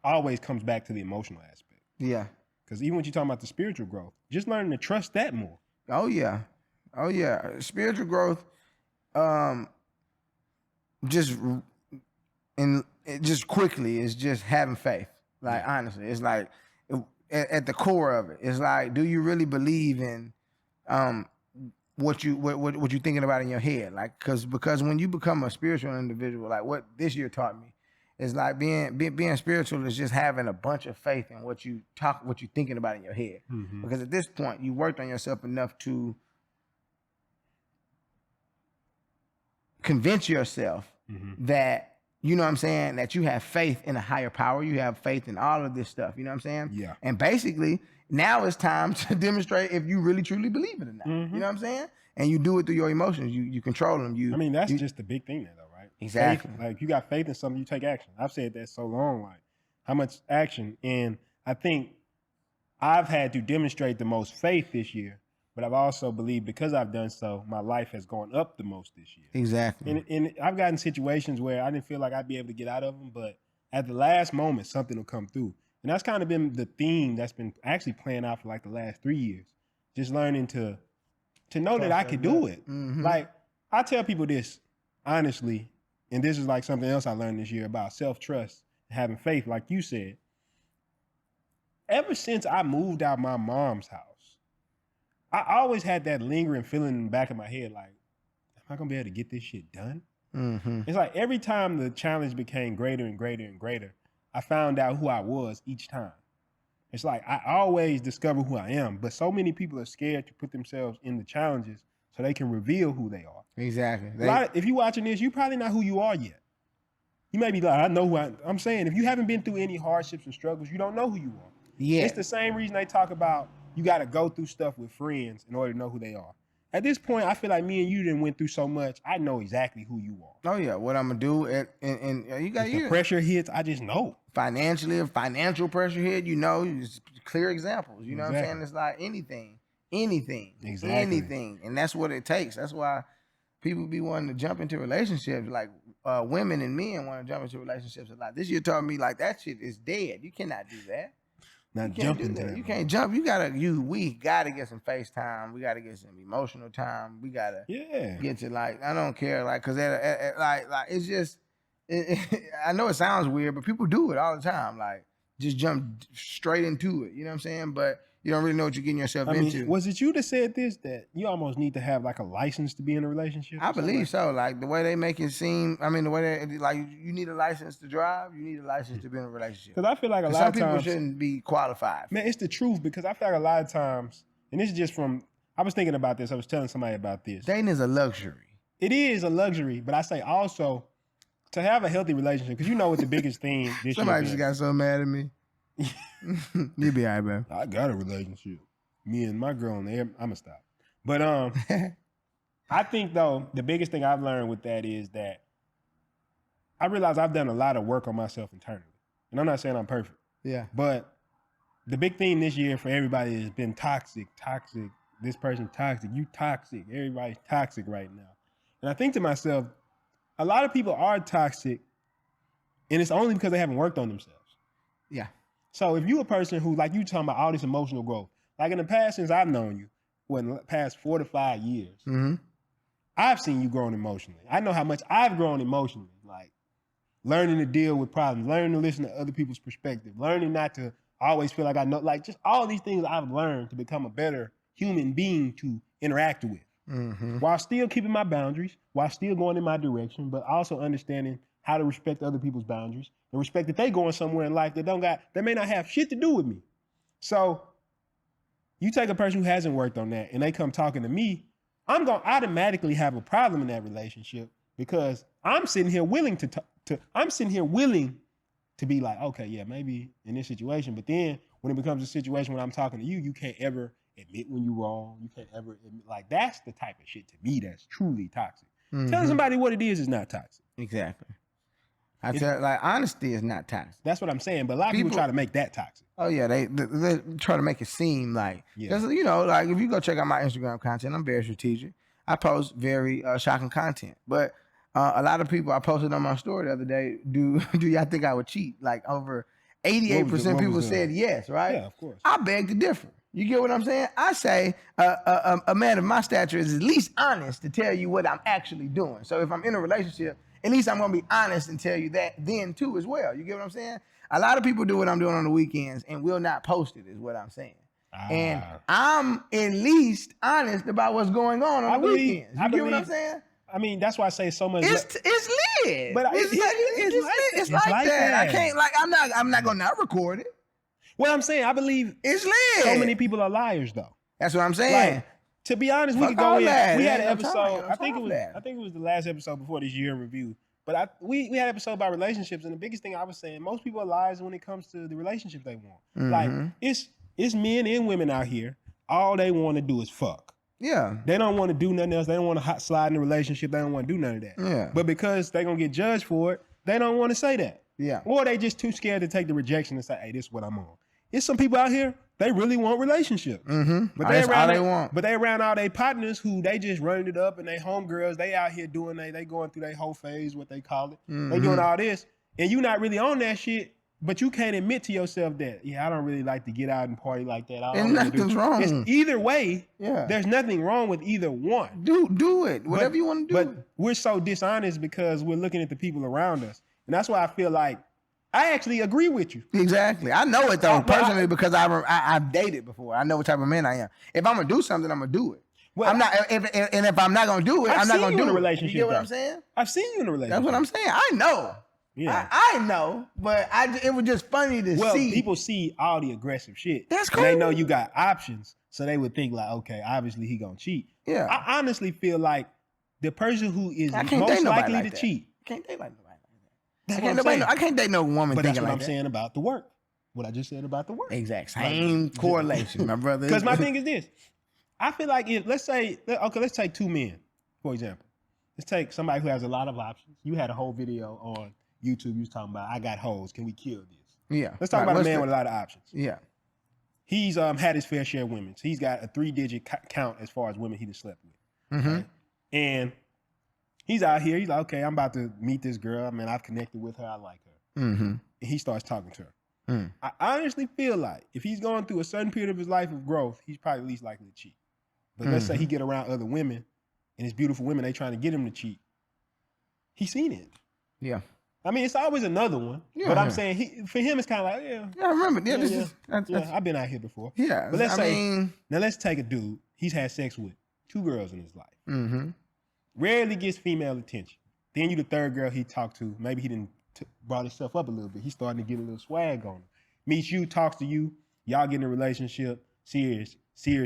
always comes back to the emotional aspect. Yeah, because even when you're talking about the spiritual growth, just learning to trust that more. Oh yeah, spiritual growth. Just quickly is just having faith. Like honestly, it's like at the core of it, it's like, do you really believe in what you thinking about in your head? Like, because when you become a spiritual individual, like what this year taught me, is like being spiritual is just having a bunch of faith in what you're thinking about in your head. Mm-hmm. Because at this point, you worked on yourself enough to convince yourself that, you know what I'm saying, that you have faith in a higher power. You have faith in all of this stuff. You know what I'm saying? Yeah. And basically, now it's time to demonstrate if you really truly believe it or not. You know what I'm saying? And you do it through your emotions. You control them. That's just the big thing there, though, right? Exactly. Faith, like you got faith in something, you take action. I've said that so long, like how much action. And I think I've had to demonstrate the most faith this year, but I've also believed because I've done so, my life has gone up the most this year. Exactly. And I've gotten situations where I didn't feel like I'd be able to get out of them, but at the last moment, something will come through. And that's kind of been the theme that's been actually playing out for like the last 3 years. Just learning to know that I could do it. Mm-hmm. Like, I tell people this, honestly, and this is like something else I learned this year about self-trust and having faith, like you said. Ever since I moved out my mom's house, I always had that lingering feeling in the back of my head, like, am I gonna be able to get this shit done? Mm-hmm. It's like every time the challenge became greater and greater and greater, I found out who I was each time. It's like I always discover who I am, but so many people are scared to put themselves in the challenges so they can reveal who they are. Exactly. If you're watching this, you're probably not who you are yet. You may be like, I know who I'm saying. If you haven't been through any hardships and struggles, you don't know who you are. Yeah. It's the same reason they talk about you got to go through stuff with friends in order to know who they are. At this point, I feel like me and you done went through so much. I know exactly who you are. Oh yeah, what I'm gonna do, and you got the pressure hits. I just know financially. If financial pressure hit, it's clear examples. You know what I'm saying? It's like anything, and that's what it takes. That's why people be wanting to jump into relationships. Like women and men want to jump into relationships a lot. This year taught me like that shit is dead. You cannot do that. Not jumping to that. You can't jump. We gotta get some FaceTime. We gotta get some emotional time. We gotta get to like, I don't care, like, cause like it's just I know it sounds weird, but people do it all the time. Like just jump straight into it. You know what I'm saying? But you don't really know what you're getting yourself into. Was it you that said this, that you almost need to have like a license to be in a relationship? I believe so. Like the way they make it seem, I mean, the way they, like, you need a license to drive, you need a license to be in a relationship. Because I feel like a lot of times some people shouldn't be qualified. Man, it's the truth, because I feel like a lot of times, and this is just from, I was thinking about this, I was telling somebody about this. Dating is a luxury. It is a luxury, but I say also to have a healthy relationship, because you know what the biggest thing this Somebody just got so mad at me. You be all right, bro. I got a relationship. Me and my girl on the air, I'ma stop. But I think though, the biggest thing I've learned with that is that I realize I've done a lot of work on myself internally. And I'm not saying I'm perfect. Yeah. But the big theme this year for everybody has been toxic. This person's toxic. You toxic. Everybody's toxic right now. And I think to myself, a lot of people are toxic And it's only because they haven't worked on themselves. Yeah. So if you a person who, like you talking about all this emotional growth, like in the past, since I've known you, in the past 4 to 5 years, I've seen you growing emotionally. I know how much I've grown emotionally, like learning to deal with problems, learning to listen to other people's perspective, learning not to always feel like I know, like just all these things I've learned to become a better human being to interact with. While still keeping my boundaries, while still going in my direction, but also understanding how to respect other people's boundaries and respect that they going somewhere in life that may not have shit to do with me. So you take a person who hasn't worked on that and they come talking to me, I'm going to automatically have a problem in that relationship because I'm sitting here willing to be like, okay, yeah, maybe in this situation. But then when it becomes a situation when I'm talking to you, you can't ever admit when you're wrong. You can't ever admit, like, that's the type of shit to me that's truly toxic. Telling somebody what it is not toxic. Exactly. Like honesty is not toxic. That's what I'm saying. But a lot of people try to make that toxic. Oh yeah, they try to make it seem like, because you know, like if you go check out my Instagram content, I'm very strategic. I post very shocking content, but a lot of people, I posted on my story the other day, do y'all think I would cheat? Like over 88% people said yes, right? Yeah, of course. I beg to differ. You get what I'm saying? I say a man of my stature is at least honest to tell you what I'm actually doing. So if I'm in a relationship, at least I'm going to be honest and tell you that then too as well. You get what I'm saying? A lot of people do what I'm doing on the weekends and will not post it is what I'm saying. And I'm at least honest about what's going on the weekends. You get what I'm saying? I mean, that's why I say so much. It's lit. But it's like that. I can't, like, I'm not going to not record it. What I'm saying, I believe it's lit. So many people are liars though. That's what I'm saying. Like, to be honest, we could go in. We had an episode. I think it was the last episode before this year in review. But we had an episode about relationships, and the biggest thing I was saying, most people are liars when it comes to the relationships they want. Like it's men and women out here. All they want to do is fuck. Yeah. They don't want to do nothing else. They don't want to hot slide in a relationship. They don't want to do none of that. Yeah. But because they're gonna get judged for it, they don't want to say that. Yeah. Or they just too scared to take the rejection and say, "Hey, this is what I'm on." It's some people out here, they really want relationships. But they around all their partners who they just running it up, and they homegirls, they out here doing they going through their whole phase, what they call it. They doing all this, and you not really on that shit, but you can't admit to yourself that, yeah, I don't really like to get out and party like that. And nothing's wrong. It's either way, yeah. There's nothing wrong with either one. Do it. Whatever you want to do. But we're so dishonest because we're looking at the people around us. And that's why I feel like I actually agree with you. Exactly. I know it though, personally, because I've dated before. I know what type of man I am. If I'm gonna do something, I'm gonna do it. Well, I'm not. If I'm not gonna do it, I'm not gonna do it. Relationship, you get what I'm saying? I've seen you in a relationship. That's what I'm saying. I know. Yeah, I know, but it was just funny to see. Well, people see all the aggressive shit. That's cool. And they know you got options, so they would think like, okay, obviously he gonna cheat. Yeah. I honestly feel like the person who is most likely to cheat. I can't date like nobody. I can't date no woman. But that's what like I'm saying about the work. What I just said about the work. Exact same correlation, my brother. Because my thing is this: I feel like let's take two men, for example. Let's take somebody who has a lot of options. You had a whole video on YouTube. You was talking about, I got hoes. Can we kill this? Yeah. Let's talk about a man with a lot of options. Yeah. He's had his fair share of women. So he's got a 3-digit count as far as women he done slept with. Right? And he's out here. He's like, okay, I'm about to meet this girl. I mean, I've connected with her. I like her. And he starts talking to her. I honestly feel like if he's going through a certain period of his life of growth, he's probably least likely to cheat. But let's say he get around other women, and it's beautiful women, they trying to get him to cheat. He's seen it. Yeah. I mean, it's always another one. Yeah, but I'm saying, for him, it's kind of like, yeah. Yeah, I remember. I've been out here before. Yeah. But let's take a dude. He's had sex with 2 girls in his life. Rarely gets female attention. Then you the 3rd girl he talked to. Maybe he didn't brought himself up a little bit. He's starting to get a little swag on him. Meets you, talks to you. Y'all get in a relationship. Serious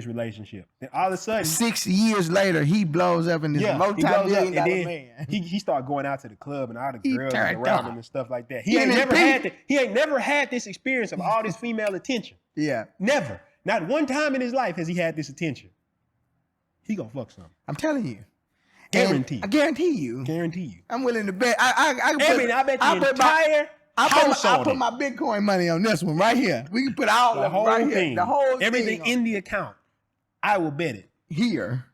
relationship. Then all of a sudden, 6 years later, he blows up in this multi-million-dollar man. He started going out to the club and all the girls around him and stuff like that. He ain't never had this experience of all this female attention. Yeah. Never. Not one time in his life has he had this attention. He gonna fuck something. I'm telling you. Guarantee. I guarantee you. Guarantee you. I'm willing to bet. I bet I put my Bitcoin money on this one right here. We can put all the whole right thing. Here. The whole everything thing in the account. I will bet it. Here.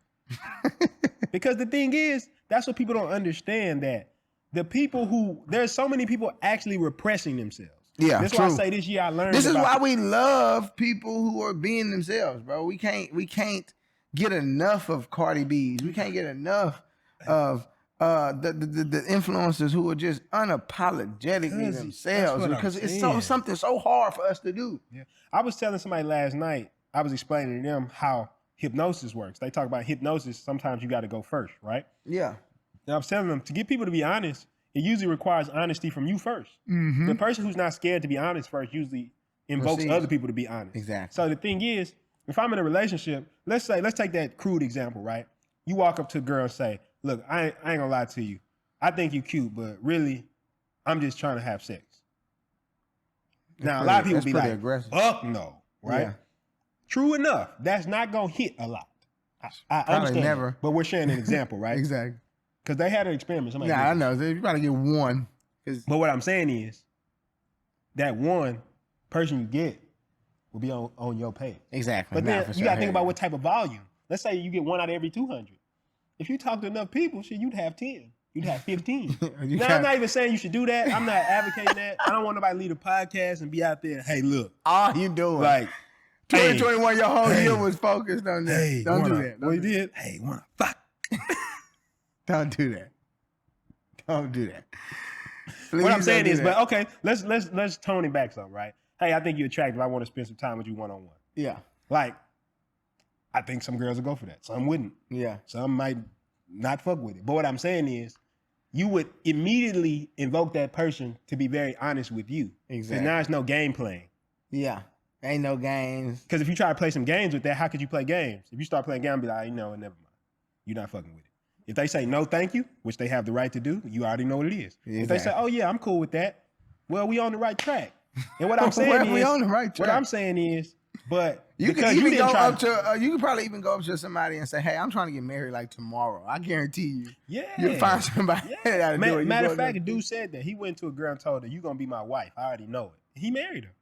Because the thing is, that's what people don't understand, that the people who there's so many people actually repressing themselves. Yeah, that's why I say this year I learned. This is why we love people who are being themselves, bro. We can't get enough of Cardi B's. We can't get enough of the influencers who are just unapologetically themselves, because it's something so hard for us to do. Yeah. I was telling somebody last night, I was explaining to them how hypnosis works. They talk about hypnosis. Sometimes you got to go first, right? Yeah. And I was telling them to get people to be honest, it usually requires honesty from you first. The person who's not scared to be honest first usually invokes other people to be honest. Exactly. So the thing is, if I'm in a relationship, let's take that crude example, right? You walk up to a girl and say, look, I ain't gonna lie to you. I think you cute, but really, I'm just trying to have sex. Now, a lot of people be like, aggressive. fuck no, right? Yeah. True enough, that's not gonna hit a lot. I understand, never. But we're sharing an example, right? Exactly. Because they had an experiment. I know. You probably get one. But what I'm saying is, that one person you get will be on your page. Exactly. But then you got to think about what type of volume. Let's say you get one out of every 200. If you talk to enough people, shit, you'd have 10. You'd have 15. Now, I'm not even saying you should do that. I'm not advocating that. I don't want nobody to lead a podcast and be out there, hey, look. All you doing. Like, 2021, your whole year was focused on that. Hey, don't do that. What he did? Hey, wanna fuck. Don't do that. Don't do that. Please, what I'm saying is, but okay, let's tone it back some, right? Hey, I think you're attractive. I want to spend some time with you one-on-one. Yeah. Like, I think some girls will go for that. Some wouldn't. Yeah. Some might not fuck with it. But what I'm saying is, you would immediately invoke that person to be very honest with you. Exactly. And now it's no game playing. Yeah. Ain't no games. Because if you try to play some games with that, how could you play games? If you start playing games, be like, never mind. You're not fucking with it. If they say no, thank you, which they have the right to do, you already know what it is. Exactly. If they say, oh yeah, I'm cool with that, well, we on the right track. And what I'm saying is, we on the right track. What I'm saying is, but you can probably even go up to somebody and say, hey, I'm trying to get married like tomorrow. I guarantee you. Yeah. You'll find somebody that'll do it. Matter of fact, a dude said that. He went to a girl and told her, you're going to be my wife. I already know it. He married her.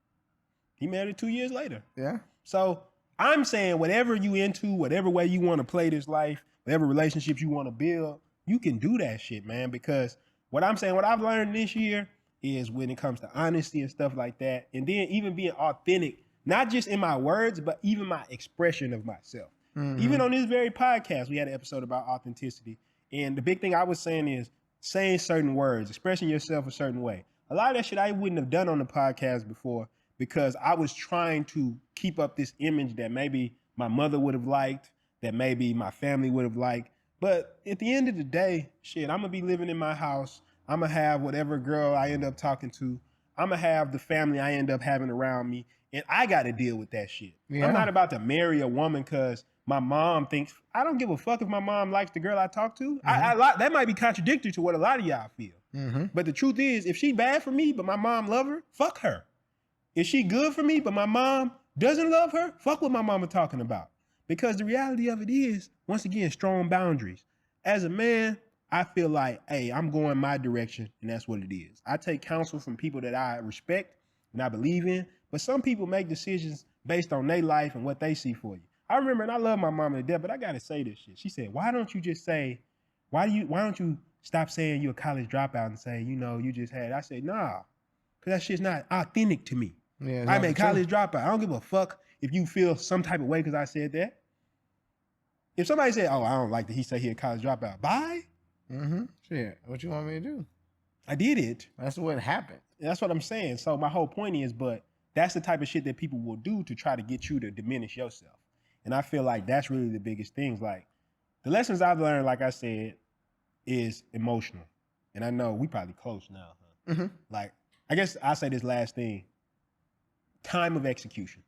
He married her 2 years later. Yeah. So I'm saying whatever you into, whatever way you want to play this life, whatever relationships you want to build, you can do that shit, man. Because what I'm saying, what I've learned this year is when it comes to honesty and stuff like that, and then even being authentic, not just in my words, but even my expression of myself. Even on this very podcast, we had an episode about authenticity. And the big thing I was saying is saying certain words, expressing yourself a certain way. A lot of that shit I wouldn't have done on the podcast before because I was trying to keep up this image that maybe my mother would have liked, that maybe my family would have liked. But at the end of the day, shit, I'm going to be living in my house. I'm going to have whatever girl I end up talking to. I'm going to have the family I end up having around me. And I got to deal with that shit. Yeah. I'm not about to marry a woman because my mom thinks, I don't give a fuck if my mom likes the girl I talk to. That might be contradictory to what a lot of y'all feel. But the truth is, if she bad for me, but my mom love her, fuck her. If she good for me, but my mom doesn't love her, fuck what my mama talking about. Because the reality of it is, once again, strong boundaries. As a man, I feel like, hey, I'm going my direction, and that's what it is. I take counsel from people that I respect and I believe in, but some people make decisions based on their life and what they see for you. I remember, and I love my mama to death, but I gotta say this shit. She said, why don't you stop saying you're a college dropout and say, you just had, I said, nah, because that shit's not authentic to me. Yeah, I'm a college dropout. I don't give a fuck if you feel some type of way because I said that. If somebody said, oh, I don't like that he said he a college dropout, bye. Shit, what you want me to do? I did it. That's what happened. That's what I'm saying. So my whole point is, but that's the type of shit that people will do to try to get you to diminish yourself. And I feel like that's really the biggest things. Like the lessons I've learned, like I said, is emotional. And I know we probably close now. Huh? Like, I guess I'll say this last thing. Time of execution.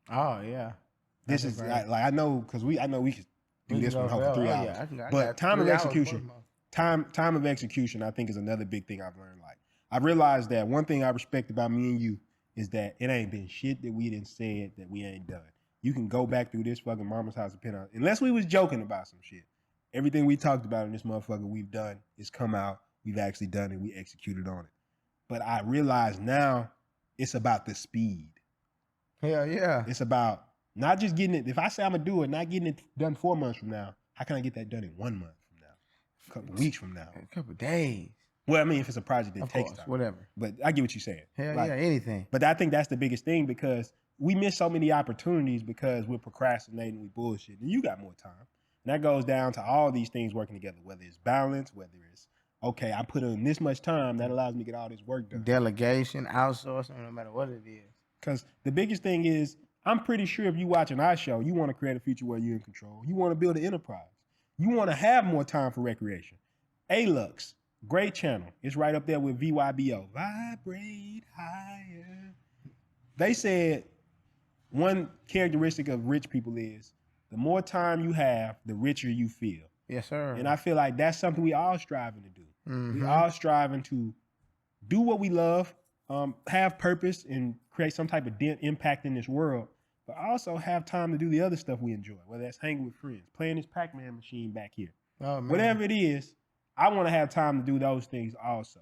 Oh yeah. This is like I know because I know we could do this one for 3 hours. Yeah, but time of execution. Time of execution, I think, is another big thing I've learned. Like I realized that one thing I respect about me and you is that it ain't been shit that we didn't say that we ain't done. You can go back through this fucking Mama's House of Penthouse. Unless we was joking about some shit. Everything we talked about in this motherfucker we've done is come out. We've actually done it. We executed on it. But I realize now it's about the speed. Hell yeah. It's about not just getting it. If I say I'm going to do it, not getting it done 4 months from now, how can I get that done in 1 month from now? A couple weeks from now? A couple days. Well, I mean, if it's a project that Of takes course, time. whatever. But I get what you're saying. Hell Like, yeah, anything. But I think that's the biggest thing because we miss so many opportunities because we're procrastinating, we bullshit. And you got more time. And that goes down to all these things working together, whether it's balance, whether it's, okay, I put in this much time, that allows me to get all this work done. Delegation, outsourcing, no matter what it is. Because the biggest thing is, I'm pretty sure if you watching our show, you want to create a future where you're in control. You want to build an enterprise. You want to have more time for recreation. A-Lux, great channel. It's right up there with VYBO. Vibrate higher. They said one characteristic of rich people is the more time you have, the richer you feel. Yes, sir. And I feel like that's something we all striving to do. Mm-hmm. We all striving to do what we love, have purpose, and create some type of impact in this world, but also have time to do the other stuff we enjoy, whether that's hanging with friends, playing this Pac-Man machine back here. Oh, man. Whatever it is, I want to have time to do those things also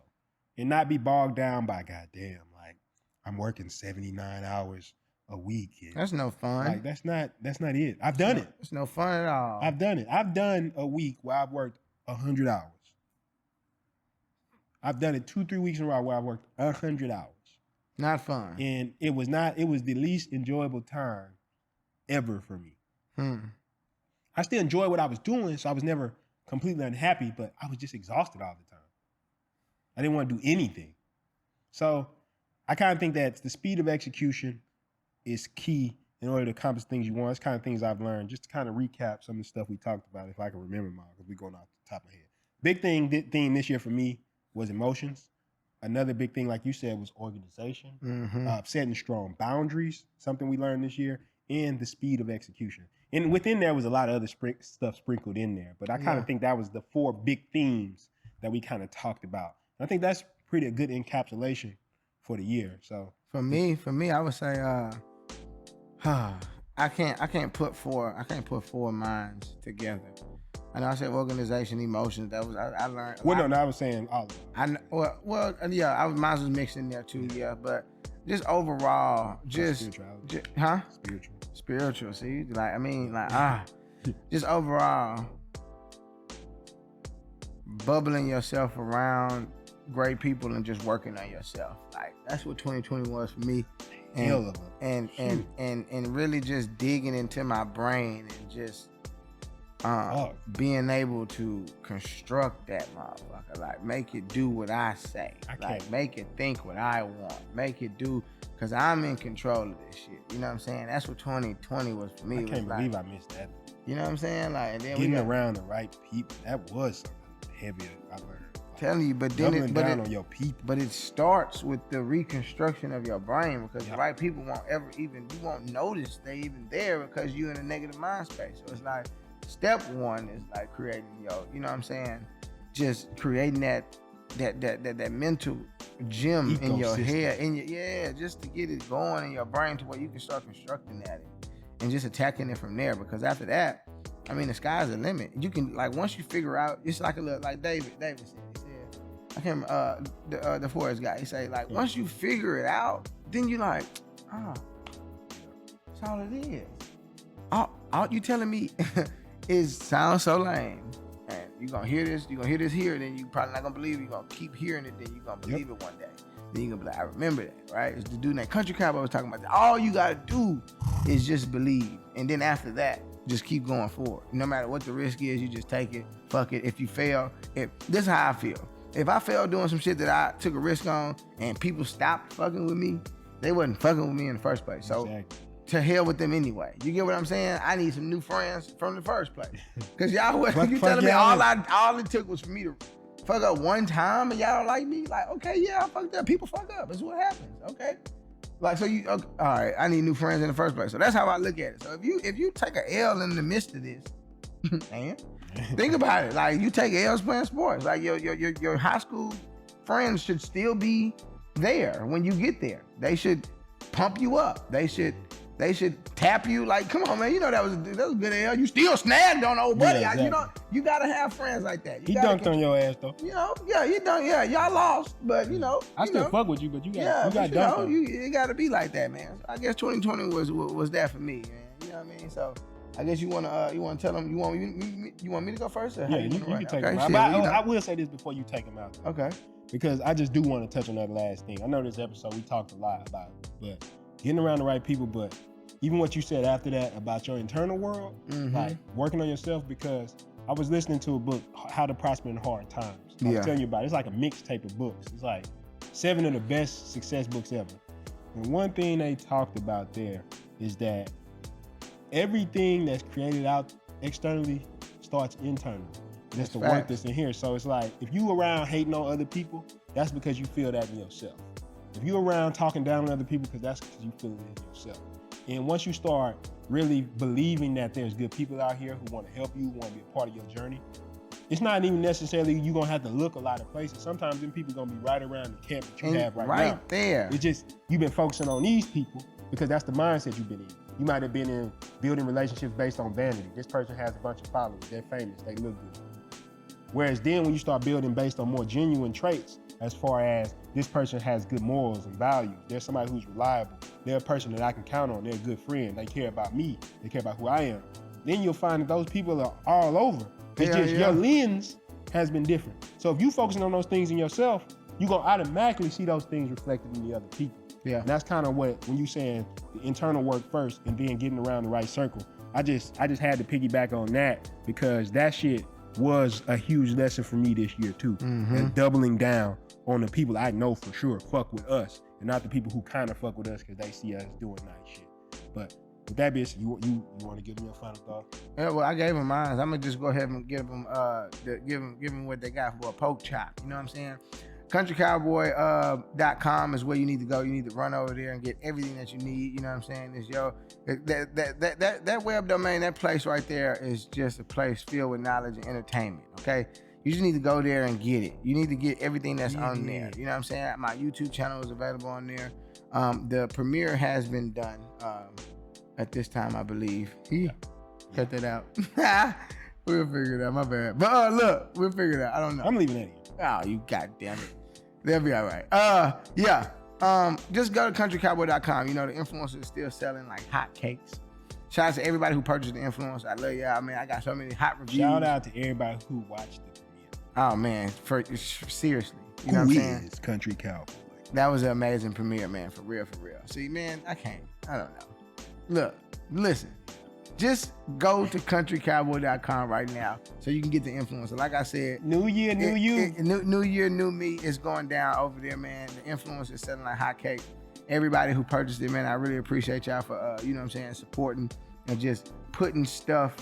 and not be bogged down by, goddamn, like I'm working 79 hours a week. And, That's no fun. like that's not it. I've done it. It's no fun at all. I've done it. I've done a week where I've worked 100 hours. I've done it 2-3 weeks in a row where I worked 100 hours. Not fun. And it was the least enjoyable time ever for me. I still enjoyed what I was doing, so I was never completely unhappy, but I was just exhausted all the time. I didn't want to do anything. So I kind of think that the speed of execution is key in order to accomplish things you want. It's kind of things I've learned. Just to kind of recap some of the stuff we talked about, if I can remember them all, because we're going off the top of my head. Big theme this year for me was emotions. Another big thing, like you said, was organization, setting strong boundaries, something we learned this year, and the speed of execution. And within there was a lot of other stuff sprinkled in there, but I kind of think that was the 4 big themes that we kind of talked about. And I think that's pretty a good encapsulation for the year. So for me, I would say, I can't put 4 minds together. I know I said organization, emotions. That was I learned. Well, no, I was saying all of them. I mine was mixed in there too. Yeah, but just overall, spirituality. Spiritual. See, just overall, bubbling yourself around great people and just working on yourself. Like that's what 2020 was for me. And really just digging into my brain and just being able to construct that motherfucker, like make it do what I say, make it think what I want, make it do, because I'm in control of this shit. You know what I'm saying? That's what 2020 was for me. I can't believe I missed that. You know what I'm saying? Like, and then getting around the right people, that was something heavier I learned. Telling you, but then on your people. But it starts with the reconstruction of your brain, because the right people you won't notice they even there because you're in a negative mind space. So it's like step 1 is like creating you know what I'm saying? Just creating that mental gym in your head, just to get it going in your brain to where you can start constructing at it and just attacking it from there. Because after that, I mean, the sky's the limit. You can, like, once you figure out, it's like a little, like David said. He said, I can't remember, the forest guy. He said, like, once you figure it out, then you like, that's all it is. All you telling me is sounds so lame. And you're gonna hear this here, then you probably not gonna believe it. You're gonna keep hearing it, then you're gonna believe it one day. Then you're gonna be like, I remember that, right? It's the dude in that country cowboy was talking about that. All you gotta do is just believe. And then after that, just keep going forward. No matter what the risk is, you just take it. Fuck it. If you fail, this is how I feel. If I fail doing some shit that I took a risk on and people stopped fucking with me, they wasn't fucking with me in the first place. So to hell with them anyway. You get what I'm saying? I need some new friends from the first place. Cause y'all you telling me all it took was for me to fuck up one time and y'all don't like me? Like, okay, yeah, I fucked up. People fuck up. That's what happens. Okay. Like, so all right, I need new friends in the first place. So that's how I look at it. So if you take a L in the midst of this, man, think about it. Like, you take L's playing sports. Like, your high school friends should still be there when you get there. They should pump you up. They should tap you. Like, come on, man. You know that was a good L. You still snagged on old buddy. Yeah, exactly. You gotta have friends like that. He dunked on your ass though. You know, yeah, he dunked. Yeah, y'all lost, but you know, I still fuck with you, but you got dunked on. You gotta be like that, man. So I guess 2020 was that for me, man. You know what I mean? So I guess you wanna tell them you want me to go first? Or yeah, you can take him out. But I will say this before you take him out. Okay. because I just do want to touch on that last thing. I know this episode we talked a lot about it, but getting around the right people, but even what you said after that about your internal world, like working on yourself, because I was listening to a book, How to Prosper in Hard Times. I was telling you about it. It's like a mixtape of books. It's like 7 of the best success books ever. And one thing they talked about there is that everything that's created out externally starts internally. That's the work that's in here. So it's like, if you around hating on other people, that's because you feel that in yourself. If you around talking down on other people, that's because you feel it in yourself. And once you start really believing that there's good people out here who want to help you, want to be a part of your journey, it's not even necessarily you're going to have to look a lot of places. Sometimes them people going to be right around the camp that you have right now. Right there. It's just, you've been focusing on these people because that's the mindset you've been in. You might have been in building relationships based on vanity. This person has a bunch of followers. They're famous. They look good. Whereas then when you start building based on more genuine traits, as far as this person has good morals and values, they're somebody who's reliable, they're a person that I can count on, they're a good friend, they care about me, they care about who I am, then you'll find that those people are all over. It's just your lens has been different. So if you focusing on those things in yourself, you're gonna automatically see those things reflected in the other people. Yeah. And that's kind of what, when you saying the internal work first and then getting around the right circle, I just had to piggyback on that, because that shit was a huge lesson for me this year too. And doubling down on the people I know for sure fuck with us, and not the people who kind of fuck with us because they see us doing nice shit. But with that being said, you want to give them your final thought? Yeah, well, I gave them mine. I'm gonna just go ahead and give them give them what they got for a poke chop. You know what I'm saying? CountryCowboy.com is where you need to go. You need to run over there and get everything that you need. You know what I'm saying? It's that web domain, that place right there is just a place filled with knowledge and entertainment. Okay, you just need to go there and get it. You need to get everything that's on there. You know what I'm saying? My YouTube channel is available on there. The premiere has been done at this time, I believe. Cut that out. We'll figure it out. My bad. But look, we'll figure it out. I don't know. I'm leaving that in. Oh, you goddamn it. They'll be all right. Just go to countrycowboy.com. You know, the influencer is still selling like hot cakes. Shout out to everybody who purchased the influencer. I love y'all, man. I got so many hot reviews. Shout out to everybody who watched the premiere. Oh, man. Seriously. You know what I'm saying? Who is Country Cowboy? That was an amazing premiere, man. For real, for real. See, man, I don't know. Look, listen. Just go to countrycowboy.com right now so you can get the influencer. Like I said, new year, new you. New year, new me is going down over there, man. The influencer is selling like hotcakes. Everybody who purchased it, man, I really appreciate y'all for, you know what I'm saying, supporting and just putting stuff,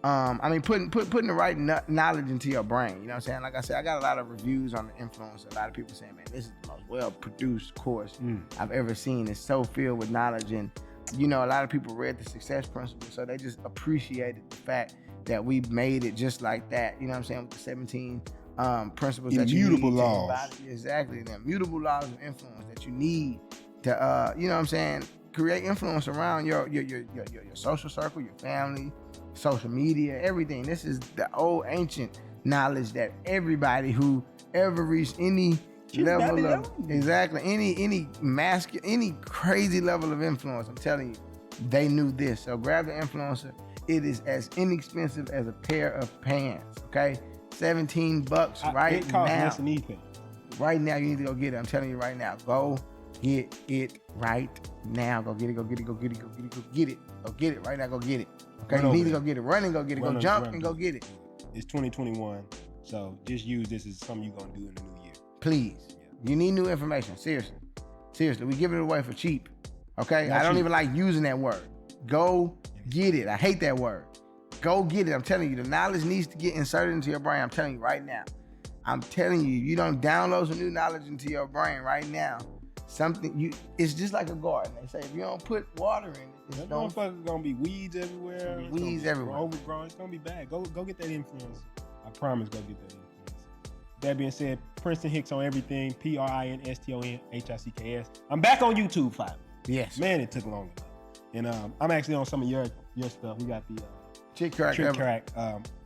putting the right knowledge into your brain. You know what I'm saying? Like I said, I got a lot of reviews on the influencer. A lot of people saying, man, this is the most well-produced course I've ever seen. It's so filled with knowledge, and you know, a lot of people read the success principles, so they just appreciated the fact that we made it just like that. You know what I'm saying? With the 17 principles that you need. Immutable laws. Exactly. The immutable laws of influence that you need to, you know what I'm saying, create influence around your social circle, your family, social media, everything. This is the old ancient knowledge that everybody who ever reached any level of any crazy level of influence, I'm telling you, they knew this. So grab the influencer. It is as inexpensive as a pair of pants. Okay, $17 right it costs now. less than anything. Right now, you need to go get it. I'm telling you right now. Go get it right now. Go get it. Go get it. Go get it. Go get it. Go get it. Go get it right now. Go get it. Okay, you need to go get it. Run and go get it. Go jump and go get it. It's 2021, so just use this as something you're gonna do in the new year. Please. You need new information. Seriously. We give it away for cheap. Okay? I don't even like using that word. Go get it. I hate that word. Go get it. I'm telling you, the knowledge needs to get inserted into your brain. I'm telling you right now. I'm telling you, you don't download some new knowledge into your brain right now. It's just like a garden. They say if you don't put water in it, it's gonna be weeds everywhere. Weeds everywhere. Overgrown. It's gonna be bad. Go get that influence. I promise. Go get that influence. That being said, Princeton Hicks on everything. PRINSTONHICKS. I'm back on YouTube finally. Yes. Man, it took long enough. And I'm actually on some of your stuff. We got the Trick Track.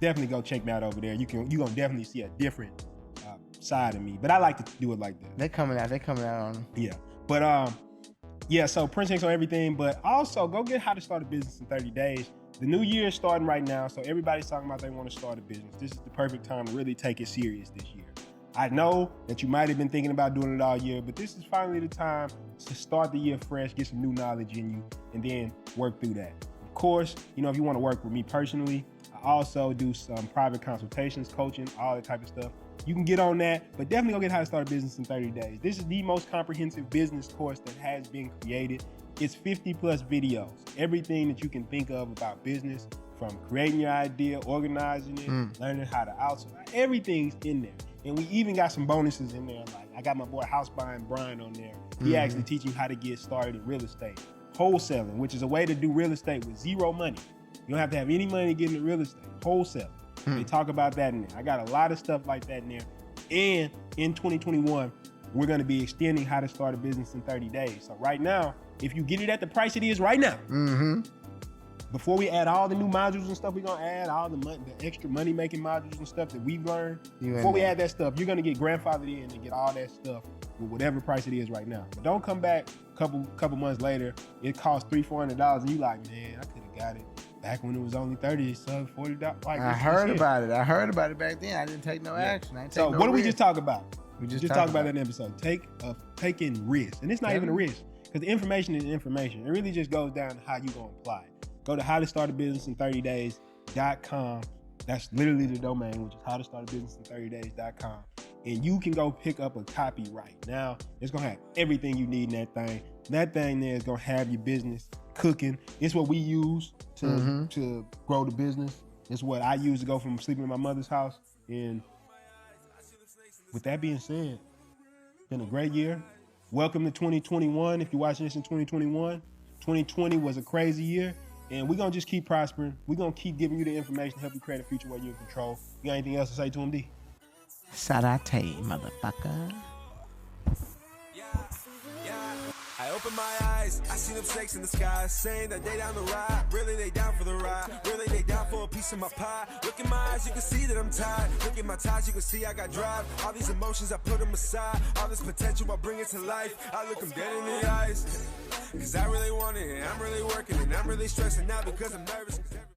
Definitely go check me out over there. You gonna definitely see a different side of me. But I like to do it like that. They coming out on them. Yeah. But so Princeton Hicks on everything. But also go get How to Start a Business in 30 Days. The new year is starting right now, so everybody's talking about they want to start a business. This is the perfect time to really take it serious this year. I know that you might have been thinking about doing it all year, but this is finally the time to start the year fresh, get some new knowledge in you, and then work through that. Of course, you know, if you want to work with me personally, I also do some private consultations, coaching, all that type of stuff. You can get on that, but definitely go get How to Start a Business in 30 Days. This is the most comprehensive business course that has been created. It's 50 plus videos, everything that you can think of about business, from creating your idea, organizing it, learning how to outsource, everything's in there. And we even got some bonuses in there. Like I got my boy House Buying Brian on there. He actually teach you how to get started in real estate. Wholesaling, which is a way to do real estate with zero money. You don't have to have any money to get into real estate. Wholesaling. They talk about that in there. I got a lot of stuff like that in there. And in 2021, we're going to be extending How to Start a Business in 30 Days. So right now, if you get it at the price it is right now, before we add all the new modules and stuff, we're going to add all the extra money-making modules and stuff that we've learned. Before we add that stuff, you're going to get grandfathered in and get all that stuff with whatever price it is right now. But don't come back a couple months later. It costs $300-400 and you like, man, I could have got it back when it was only $30, so $40. Like, I heard about it. I heard about it back then. I didn't take no action. I didn't take so no what did we risk. just talk about? We just talked about that in the episode. Taking risks. And it's not even a risk, because the information is information. It really just goes down to how you going to apply it. Go to howtostartabusinessin30days.com. That's literally the domain, which is howtostartabusinessin30days.com. And you can go pick up a copy right now. It's going to have everything you need in that thing. That thing there is going to have your business cooking. It's what we use to grow the business. It's what I use to go from sleeping in my mother's house. And with that being said, it's been a great year. Welcome to 2021. If you're watching this in 2021, 2020 was a crazy year. And we're going to just keep prospering. We're going to keep giving you the information to help you create a future where you're in control. You got anything else to say to him, D? Sarate, motherfucker. I open my eyes, I see them snakes in the sky, saying that they down the ride. Really, they down for the ride. Really, they down for a piece of my pie. Look in my eyes, you can see that I'm tired. Look at my ties, you can see I got drive. All these emotions, I put them aside. All this potential, I bring it to life. I look them dead in the eyes. Cause I really want it, and I'm really working, and I'm really stressing now because I'm nervous.